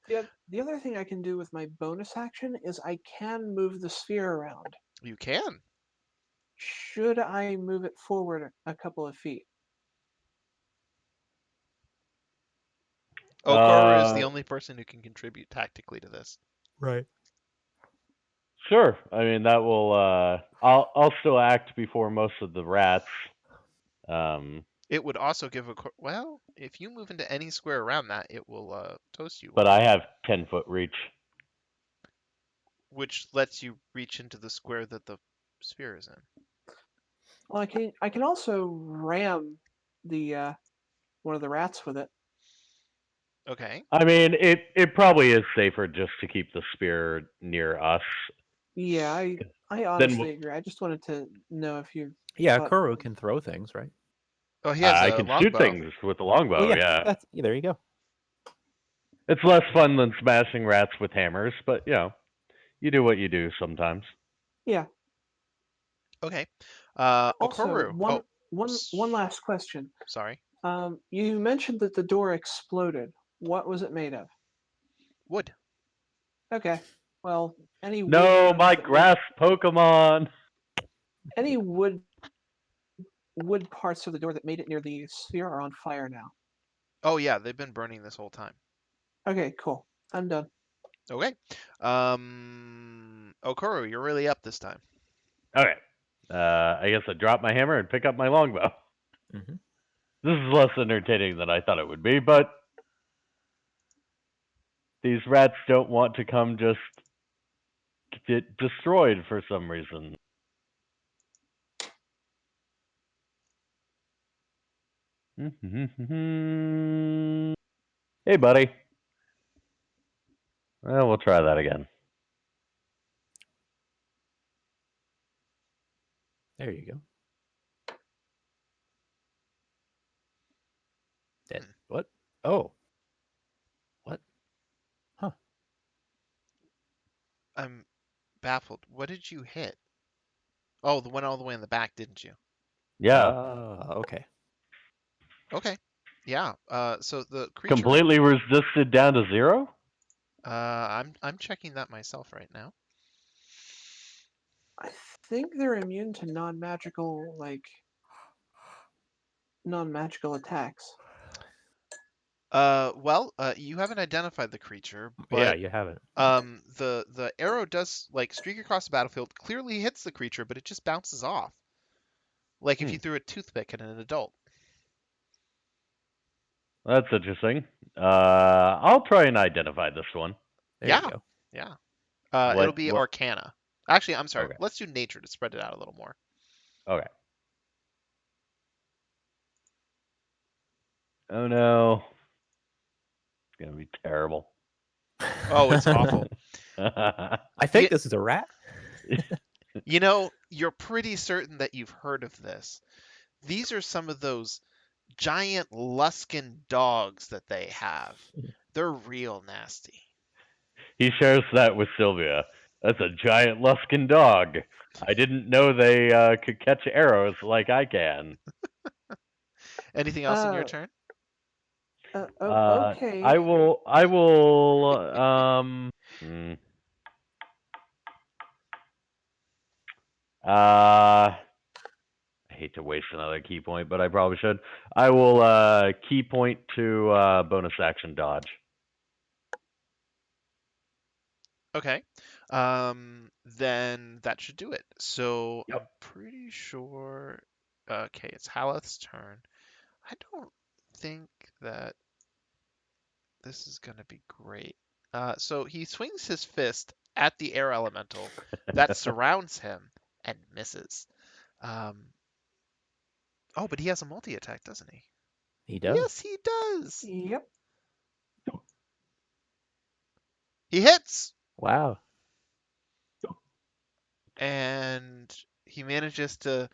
The other thing I can do with my bonus action is I can move the sphere around. You can. Should I move it forward a couple of feet? Okaru is the only person who can contribute tactically to this. Right. Sure. I mean that will. I'll still act before most of the rats. It would also give well, if you move into any square around that, it will toast you But one, I have 10-foot reach. which lets you reach into the square that the sphere is in. Well, I can also ram the one of the rats with it. Okay. I mean, it probably is safer just to keep the spear near us. Yeah, I Then honestly agree. I just wanted to know if you Yeah, thought Kuro can throw things, right? Oh, he has I a can shoot longbow. things with the longbow. Oh yeah, Yeah, that's there you go. it's less fun than smashing rats with hammers, but you do what you do sometimes. yeah. Okay. Also, Okaru. one last question. Sorry. You mentioned that the door exploded. What was it made of? Wood. Okay. Well, any wood No, parts my that made grass Pokemon. any wood parts of the door that made it near the sphere are on fire now. Oh yeah, they've been burning this whole time. Okay, cool. I'm done. Okay. Okaru, you're really up this time. Okay. I guess I drop my hammer and pick up my longbow. Hmm. This is less entertaining than I thought it would be, but these rats don't want to come just get destroyed for some reason. Hey, buddy. Well, we'll try that again. There you go. Dead. What? Oh. What? Huh. I'm baffled. What did you hit? Oh, the one all the way in the back, didn't you? Yeah. Okay. Okay. Yeah. So the creature. Completely resisted down to 0? I'm checking that myself right now. I think they're immune to non-magical attacks. Well, you haven't identified the creature, Yeah, but you haven't. the arrow does like streak across the battlefield, clearly hits the creature, but it just bounces off. Like if you threw a toothpick at an adult. That's interesting. I'll try and identify this one. There Yeah. you go. Yeah. It'll What? be What? Arcana. Actually, I'm sorry. Okay. Let's do nature to spread it out a little more. Okay. Oh no. It's gonna be terrible. Oh, it's awful. I think this is a rat. You know, you're pretty certain that you've heard of this. These are some of those giant Luskin dogs that they have. They're real nasty. He shares that with Sylvia. That's a giant Luskin dog. I didn't know they could catch arrows like I can. Anything else in your turn? Okay. I will. I will. I hate to waste another key point, but I probably should. I will key point to bonus action dodge. Okay. Then that should do it. So Yep. I'm pretty sure. Okay, it's Haleth's turn. I don't think that this is gonna be great. So he swings his fist at the air elemental that surrounds him and misses. Um, oh, but he has a multi-attack, doesn't he? He does. Yes, he does. Yep. He hits, Wow. and he manages to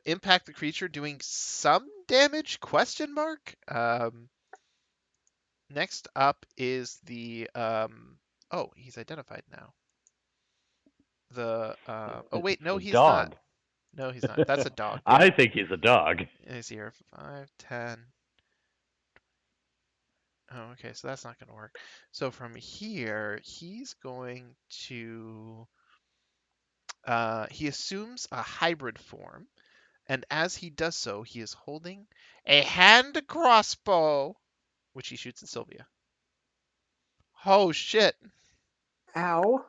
impact the creature, doing some damage? Question mark. Next up is the oh, he's identified now. The oh wait, no, The he's not. dog. No, he's not. That's a dog. Yeah, I think he's a dog. he's here. 5, 10. Oh, okay, so that's not going to work. So from here, he's going to he assumes a hybrid form, and as he does so, he is holding a hand crossbow, which he shoots at Sylvia. Oh shit! Ow.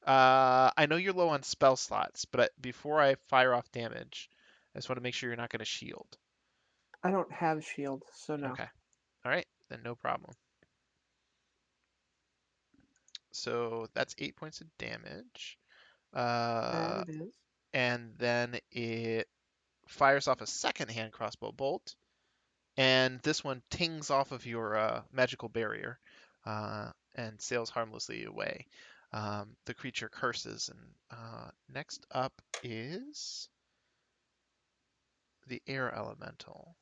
I know you're low on spell slots, but before I fire off damage, I just want to make sure you're not going to shield. I don't have shield, so no. Okay. All right, then no problem. So that's 8 points of damage. That it is. And then it fires off a second hand crossbow bolt, and this one tings off of your magical barrier and sails harmlessly away. The creature curses, and next up is the air elemental.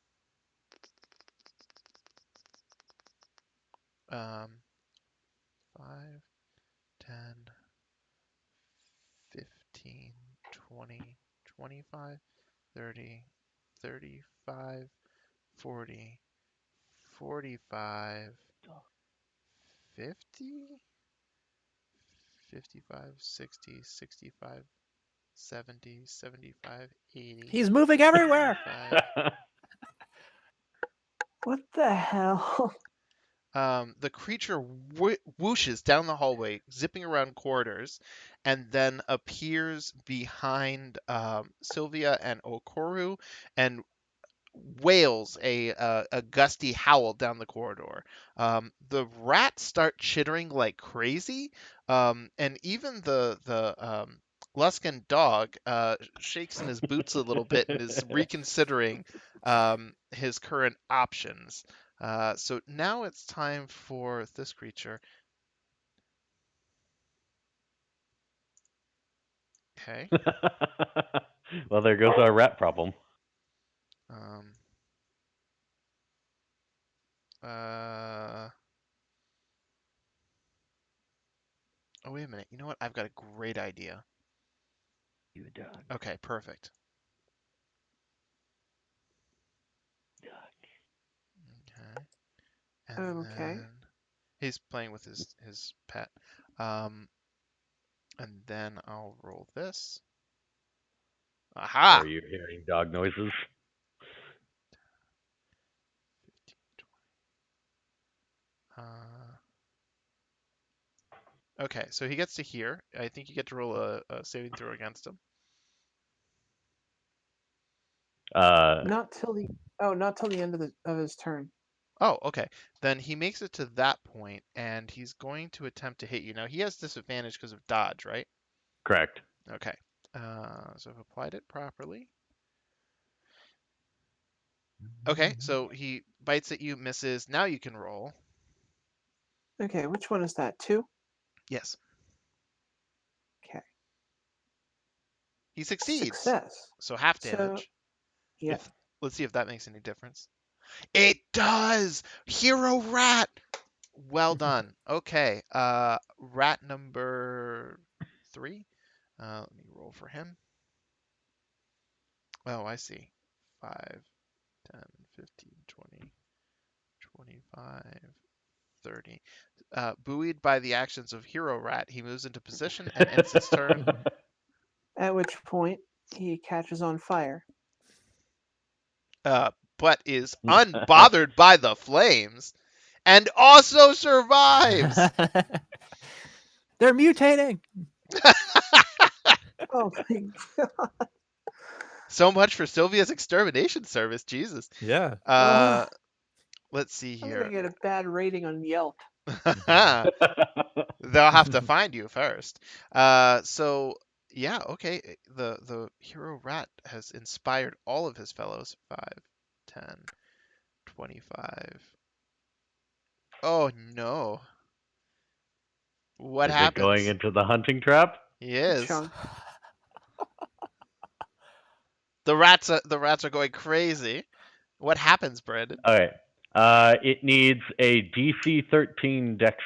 5, 10, 15, 20, 25, 30, 35, 40, 45, 50, 55, 60, 65, 70, 75, 80, He's moving everywhere. 85. What the hell? The creature whooshes down the hallway, zipping around corridors, and then appears behind Sylvia and Okoru and wails a gusty howl down the corridor. The rats start chittering like crazy, and even the Luskin dog shakes in his boots a little bit and is reconsidering his current options. So now it's time for this creature. Okay. Well, there goes our rat problem. Um, uh, oh, wait a minute. You know what? I've got a great idea. You dog. Okay, perfect. Okay. And Okay. then he's playing with his pet. Um, and then I'll roll this. Aha! Are you hearing dog noises? 15, 20. Okay, so he gets to here. I think you get to roll a saving throw against him. Not till the end of his turn. Oh, okay. Then he makes it to that point, and he's going to attempt to hit you. Now he has disadvantage because of dodge, right? Correct. Okay. So I've applied it properly. Okay, so he bites at you, misses. Now you can roll. Okay, which one is that? 2? Yes. Okay. He succeeds. Success. So half So, damage. yeah. Let's see if that makes any difference. It does! Hero rat! Well done. Okay. Rat number 3. Let me roll for him. Oh, I see. 5, 10, 15, 20, 25, 30. Buoyed by the actions of Hero Rat, he moves into position and ends his turn. At which point he catches on fire. But is unbothered by the flames and also survives. They're mutating. Oh my god. So much for Sylvia's extermination service. Jesus. Yeah. Let's see I'm gonna here. get a bad rating on Yelp. They'll have to find you first. So yeah, okay. The hero rat has inspired all of his fellows. 5, 10, 25. Oh no. What Is it going happens? into the hunting trap? He is. Chunk. The rats are going crazy. What happens, Brandon? Okay. It needs a DC 13 Dex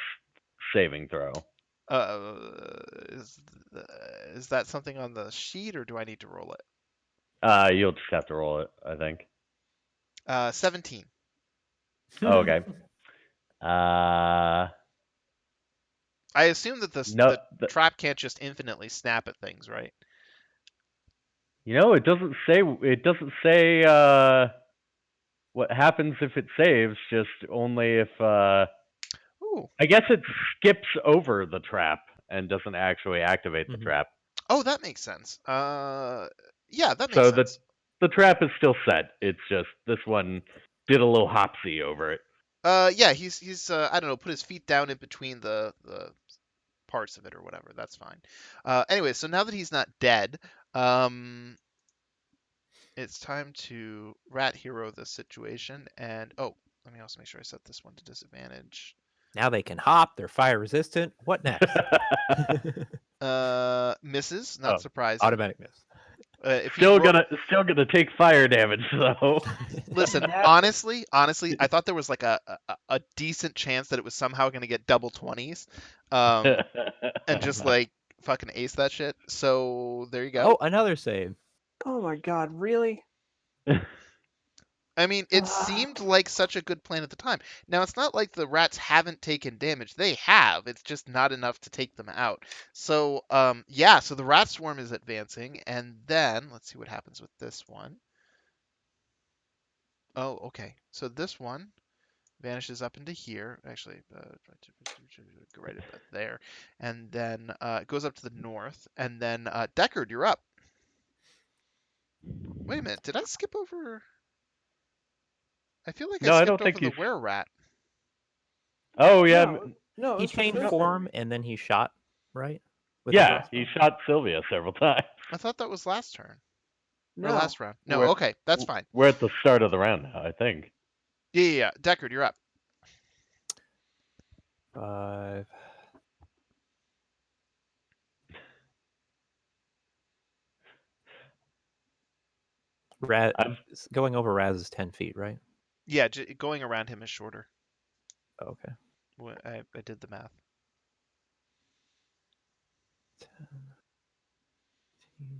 saving throw. Uh, is is that something on the sheet, or do I need to roll it? You'll just have to roll it, I think. 17. Oh, okay. Uh, I assume that no, the trap can't just infinitely snap at things, right? it doesn't say. It doesn't say what happens if it saves. Just only if. Ooh. I guess it skips over the trap and doesn't actually activate the Mhm. trap. Oh, that makes sense. Yeah, that makes So sense. the trap is still set. It's just this one did a little hopsy over it. Yeah, he's I don't know, put his feet down in between the parts of it or whatever. That's fine. Anyway, so now that he's not dead, it's time to rat hero this situation. And oh, let me also make sure I set this one to disadvantage. Now they can hop. They're fire resistant. What next? Misses, not Oh, surprising. Automatic miss. If you still gonna take fire damage though. listen, That- honestly, I thought there was like a decent chance that it was somehow going to get double 20s, and just like fucking ace that shit. So there you go. Oh, another save. Oh my god, really? I mean, it Ah. seemed like such a good plan at the time. Now, it's not like the rats haven't taken damage. They have. It's just not enough to take them out. So, yeah, so the rat swarm is advancing, and then let's see what happens with this one. Oh, okay. So this one vanishes up into here. Actually, go right about there, and then it goes up to the north, and then Deckard, you're up. Wait a minute, did I skip over? I feel like I No, I skipped don't over think the you. were-rat. Oh yeah, No, it He was for changed Sylvia. form and then he shot, right? With the yeah. crossbow? He shot Sylvia several times. I thought that was last turn. Or No. last round. No, We're okay, that's fine. we're at the start of the round now, I think. Yeah. Deckard, you're up. 5. Raz, I'm going over Raz is 10 feet, right? Yeah, going around him is shorter. Oh, okay. I did the math. 10, 15.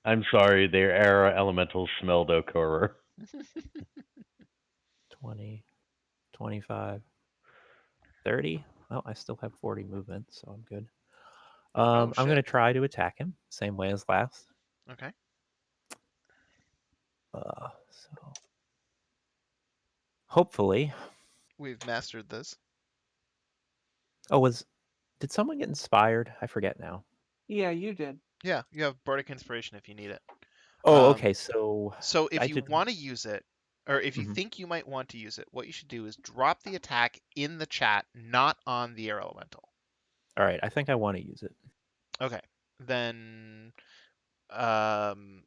I'm sorry, their air elementals smelled Okorer. 20, 25, 30. Well, I still have 40 movement, so I'm good. I'm shit. going to try to attack him, same way as last. Okay. So hopefully. We've mastered this. Oh, did someone get inspired? I forget now. Yeah, you did. Yeah, you have Bardic Inspiration if you need it. Oh, Um, okay. So if I you did. want to use it, or if you Mhm. think you might want to use it, what you should do is drop the attack in the chat, not on the air elemental. All right, I think I want to use it. Okay. Then um,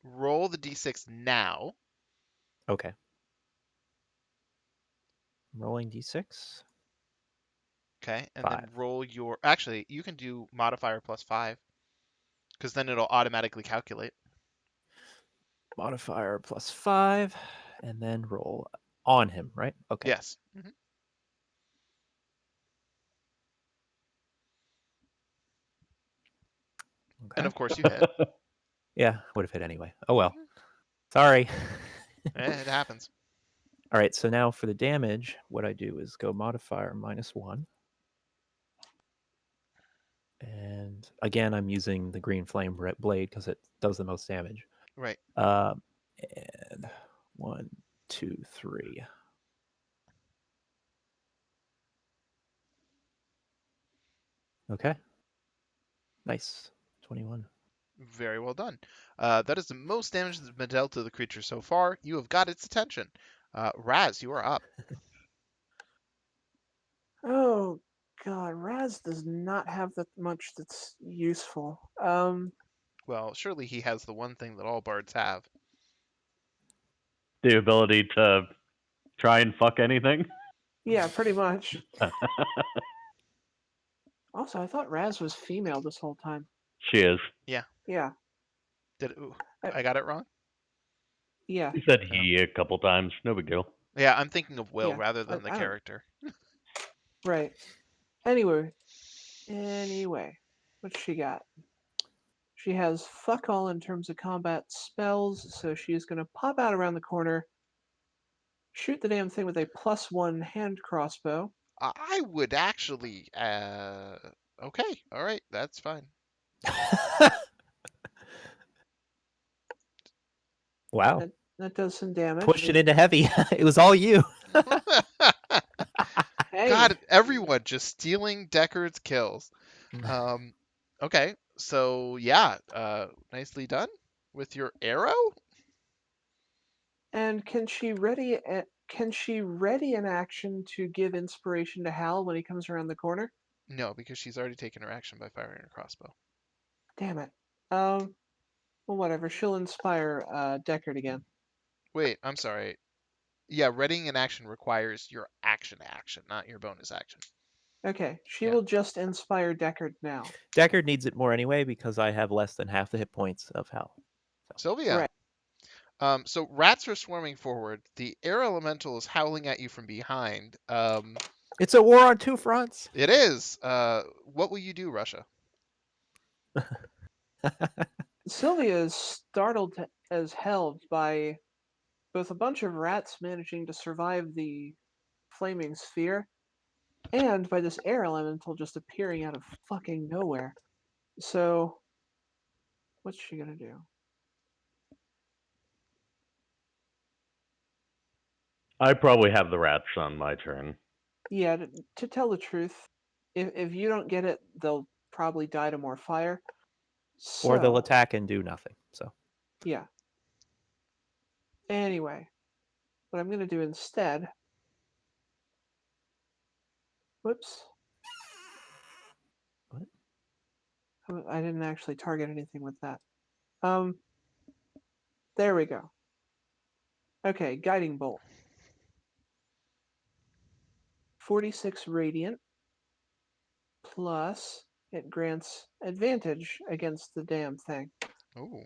roll the d6 now. Okay. I'm rolling d6. Okay, and 5. then roll your. Actually, you can do modifier +5, because then it'll automatically calculate. Modifier +5, and then roll on him, right? Okay. Yes. Mm-hmm. Okay. And of course you hit. Yeah, would have hit anyway. Oh well. Sorry. It happens. All right, so now for the damage, what I do is go modifier -1. And again, I'm using the green flame blade because it does the most damage. Right. And 1, 2, 3. Okay. Nice. 21. Very well done. That is the most damage that's been dealt to the creature so far. You have got its attention. Raz, you are up. Oh God, Raz does not have that much that's useful. Well, surely he has the one thing that all bards have. The ability to try and fuck anything. Yeah, pretty much. Also, I thought Raz was female this whole time. She is. Yeah, Ooh, I got it wrong? yeah, He said he a couple times. No big deal. Yeah, I'm thinking of Will Yeah, rather than the I don't- character. right. Anyway, what's she got? She has fuck all in terms of combat spells, so she's gonna pop out around the corner, shoot the damn thing with a +1 hand crossbow. I would actually. Okay, all right, that's fine. Wow. That does some damage. Pushed it into heavy. It was all you. Hey, God, everyone just stealing Deckard's kills. Okay, so yeah, nicely done with your arrow. and can she ready an action to give inspiration to Hal when he comes around the corner? No, because she's already taken her action by firing her crossbow. Damn it. Well, whatever. She'll inspire Deckard again. Wait, I'm sorry. Yeah, readying an action requires your action, not your bonus action. Okay, she Yeah. will just inspire Deckard now. Deckard needs it more anyway because I have less than half the hit points of Hal. Sylvia. Right. So rats are swarming forward. The air elemental is howling at you from behind. It's a war on two fronts. It is. What will you do, Russia? Sylvia is startled as hell by both a bunch of rats managing to survive the flaming sphere and by this air elemental just appearing out of fucking nowhere. So, what's she gonna do? I probably have the rats on my turn. Yeah, to tell the truth, if you don't get it, they'll probably die to more fire. Or they'll So, attack and do nothing. So yeah. Anyway, what I'm gonna do instead. Whoops. What? I didn't actually target anything with that. There we go. Okay, guiding bolt. 46 radiant plus it grants advantage against the damn thing. Ooh.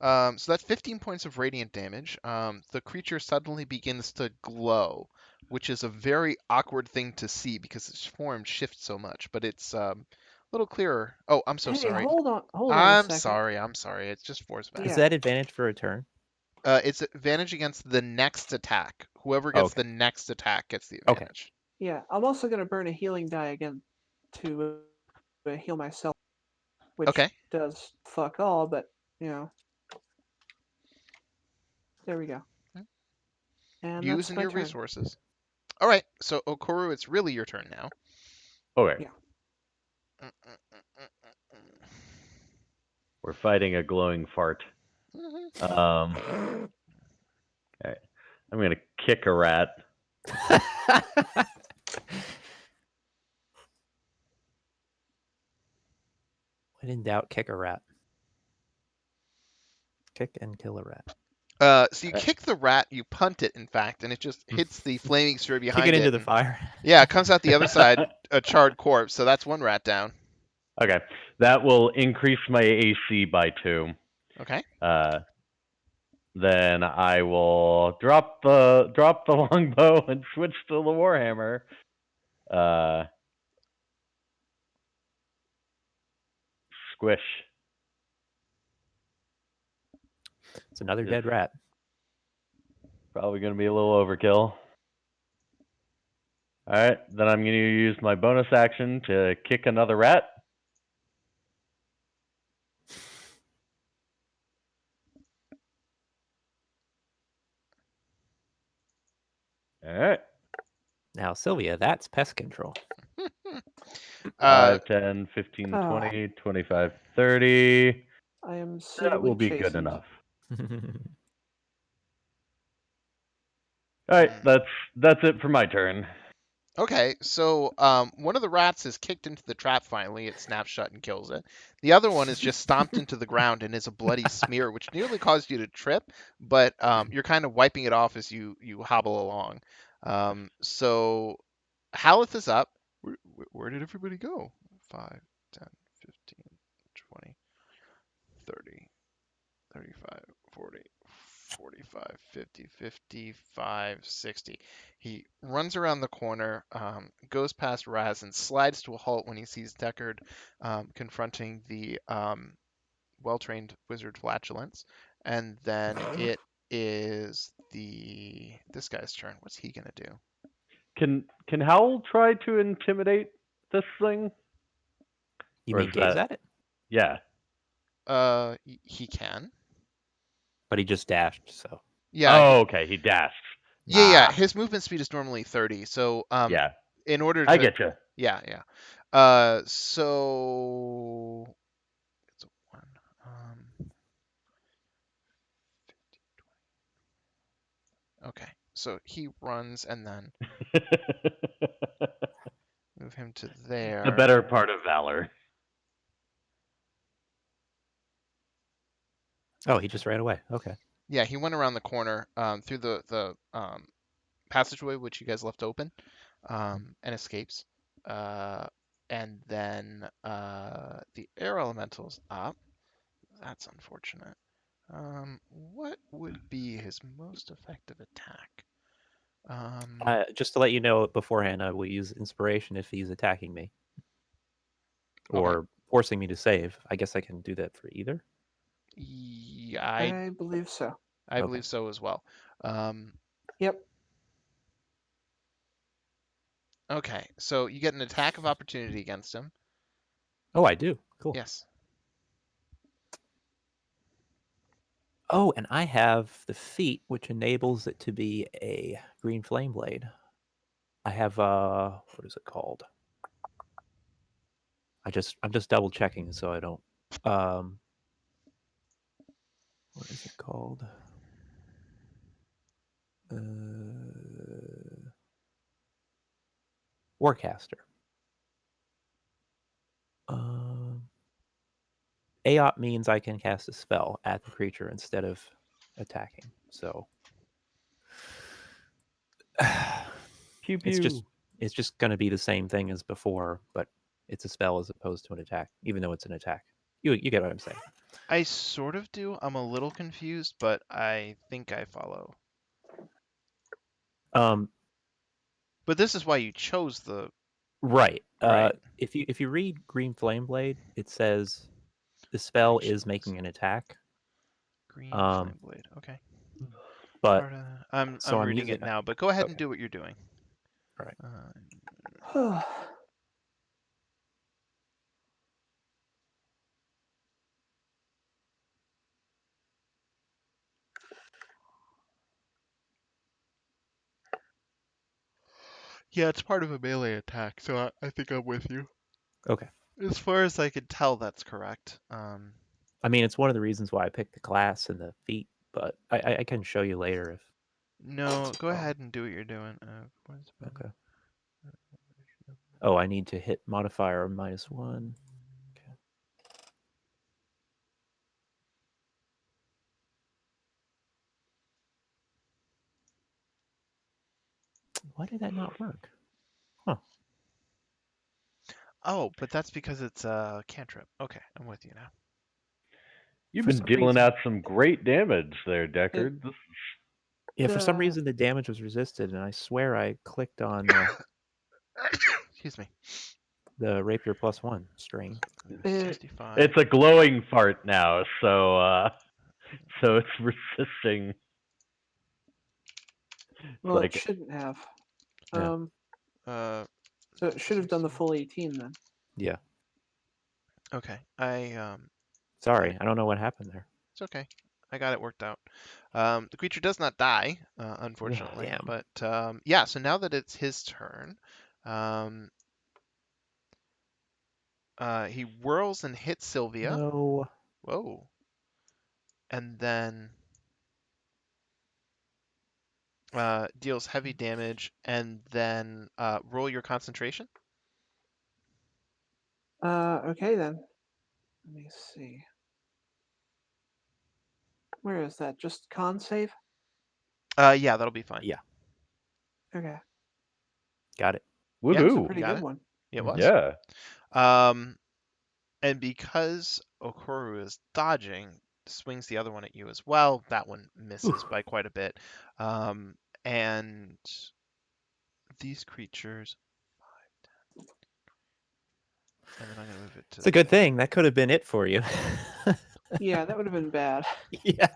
So that's 15 points of radiant damage. The creature suddenly begins to glow, which is a very awkward thing to see because its form shifts so much. But it's a little clearer. Oh, I'm so Hey, sorry. hold on a I'm second. sorry. I'm sorry. It's just force back. is Yeah. that advantage for a turn? It's advantage against the next attack. Whoever gets Okay. the next attack gets the Okay. advantage. Yeah, I'm also gonna burn a healing die again to heal myself, which Okay. does fuck all, but there we go. Hmm. And that's Using my your turn. resources. All right. So Okoro, it's really your turn now. Okay. Yeah. We're fighting a glowing fart. Mhm. Okay. I'm gonna kick a rat. When in doubt, kick a rat. Kick and kill a rat. So you kick the rat, you punt it, in fact, and it just hits the flaming sphere Kick behind it into the and- fire. Yeah, it comes out the other side, a charred corpse, so that's one rat down. Okay, that will increase my AC by 2. Okay. Then I will drop the longbow and switch to the warhammer. Squish. It's another Yes. dead rat. Probably going to be a little overkill. All right, then I'm going to use my bonus action to kick another rat. All right. Now, Sylvia, that's pest control. 5, 10, 15, Ah. 20, 25, 30. I am That suitably will be good chastened. enough. All right, that's it for my turn. Okay, so one of the rats is kicked into the trap finally. It snaps shut and kills it. The other one is just stomped into the ground and is a bloody smear, which nearly caused you to trip, but you're kind of wiping it off as you hobble along. So Haleth is up. Where did everybody go? 5, 10, 15, 20, 30, 35, 40, 45, 50, 55, 60. He runs around the corner, goes past Raz, and slides to a halt when he sees Deckard confronting the well-trained wizard Flatulence. And then it is this guy's turn. What's he gonna do? Can Howl try to intimidate this thing? You Or mean is gaze that- at it? Yeah. He can. But he just dashed, so. Yeah. Oh, okay. He dashed. Yeah. His movement speed is normally 30, so Yeah. in order I to get you. Yeah. So it's a 1. 50, 20. Okay. So he runs and then move him to The there. better part of valor. Oh, he just ran away. Okay. Yeah, he went around the corner through the passageway which you guys left open and escapes. And then the air elemental's up. That's unfortunate. What would be his most effective attack? Just to let you know beforehand, I will use inspiration if he's attacking me or forcing me to save. I guess I can do that for either. Yeah, I believe so. I Okay. believe so as well. Yep. Okay, so you get an attack of opportunity against him. Oh, I do. Cool. Yes. Oh, and I have the feat, which enables it to be a green flame blade. I have what is it called? I'm just double checking so I don't what is it called? Warcaster. AOP means I can cast a spell at the creature instead of attacking. So Pew it's pew. just going to be the same thing as before, but it's a spell as opposed to an attack, even though it's an attack. You get what I'm saying? I sort of do. I'm a little confused, but I think I follow. But this is why you chose the Right. Right. If you read Green Flame Blade, it says the spell is making an attack. Green Flame Blade. Okay. But I'm so I'm reading using it now, but go ahead and okay. do what you're doing. All right. Yeah, it's part of a melee attack, so I think I'm with you. Okay. As far as I could tell, that's correct. I mean, it's one of the reasons why I picked the class and the feat, but I can show you later if. No, go ahead and do what you're doing. Okay. Oh, I need to hit modifier -1. Okay. Why did that not work? Huh. Oh, but that's because it's a cantrip. Okay, I'm with you now. You've For been some dealing reason- out some great damage there, Deckard. Yeah, for some The- reason the damage was resisted, and I swear I clicked on Excuse me. the Rapier +1 string. Eh, 65. It's a glowing fart now, so so it's resisting. well, it like- shouldn't have. Yeah. So it should have done the full 18 then. Yeah. Okay. Sorry, I don't know what happened there. It's okay. I got it worked out. The creature does not die, unfortunately. damn. But yeah, so now that it's his turn, he whirls and hits Sylvia. No. Whoa. And then deals heavy damage, and then roll your concentration. Okay then. Let me see. Where is that? Just con save? Yeah, that'll be fine. Yeah. Okay. Got it. Yeah, That was a Woohoo! pretty got good it. one. It was. Yeah. And because Okoru is dodging, swings the other one at you as well. That one misses by quite a bit. And these creatures, 5, 10. And then I'm gonna move it to. It's a good thing. That could have been it for you. Yeah, that would have been bad. Yeah.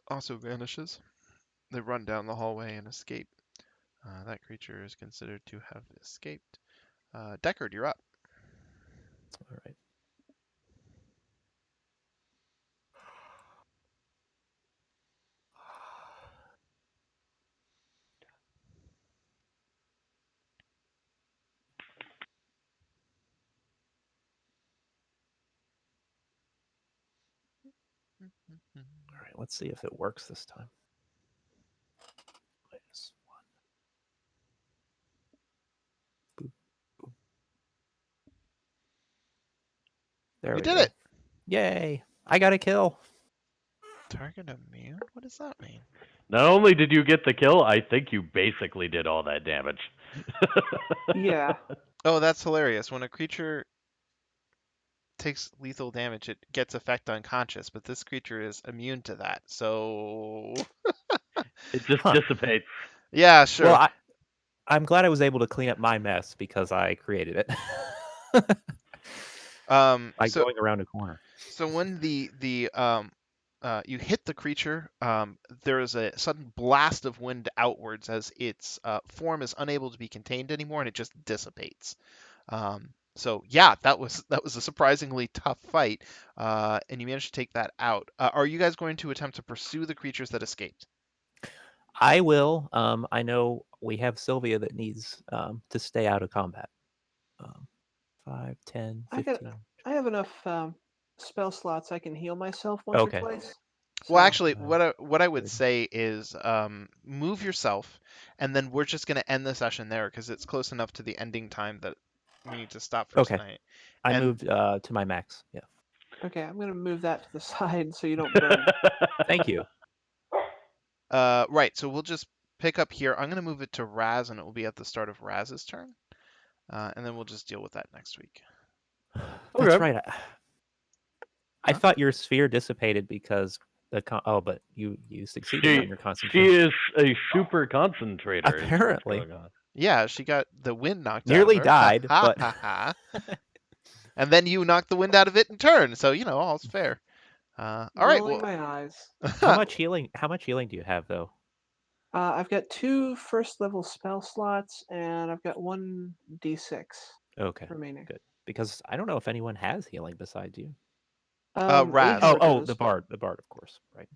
Also vanishes. They run down the hallway and escape. That creature is considered to have escaped. Deckard, you're up. All right. All right. Let's see if it works this time. -1. Boop, boop. There You we did go. it. Yay! I got a kill. Target immune? What does that mean? Not only did you get the kill, I think you basically did all that damage. Yeah. Oh, that's hilarious. When a creature takes lethal damage, it gets effect unconscious, but this creature is immune to that. So It just Huh. dissipates. yeah, sure. Well, I'm glad I was able to clean up my mess because I created it. By So going around a corner. so when you hit the creature, there is a sudden blast of wind outwards as its form is unable to be contained anymore, and it just dissipates. So yeah, that was a surprisingly tough fight, and you managed to take that out. Are you guys going to attempt to pursue the creatures that escaped? I will. I know we have Sylvia that needs to stay out of combat. 5, 10, I got 15. I have enough spell slots I can heal myself once Okay. or twice. Well, So- actually, what I would good. say is move yourself, and then we're just going to end the session there because it's close enough to the ending time that we need to stop for Okay. tonight. I And- moved to my max. Yeah. Okay, I'm gonna move that to the side so you don't burn. Thank you. Right, so we'll just pick up here. I'm going to move it to Raz, and it will be at the start of Raz's turn, and then we'll just deal with that next week. That's Okay. right. I Huh? thought your sphere dissipated because but you succeeded on your She concentration. is a super concentrator. is what's Apparently. going on. Yeah, she got the wind knocked Nearly out of her. died, Ha, but- ha, ha. And then you knocked the wind out of it in turn, so all's fair. All right, Rolling well, my eyes. How much healing do you have though? I've got 2 first level spell slots and I've got 1 d6 Okay. remaining. Good. Because I don't know if anyone has healing besides you. Raz. Azure Oh, does. the bard, of course, right?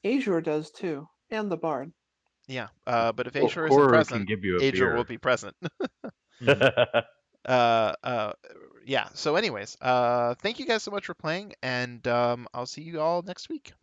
Azure does too, and the bard. Yeah, but if Well, Azure isn't Koru present, can give you a Azure beer. will be present. Mhm. Yeah. So, anyways, thank you guys so much for playing, and I'll see you all next week.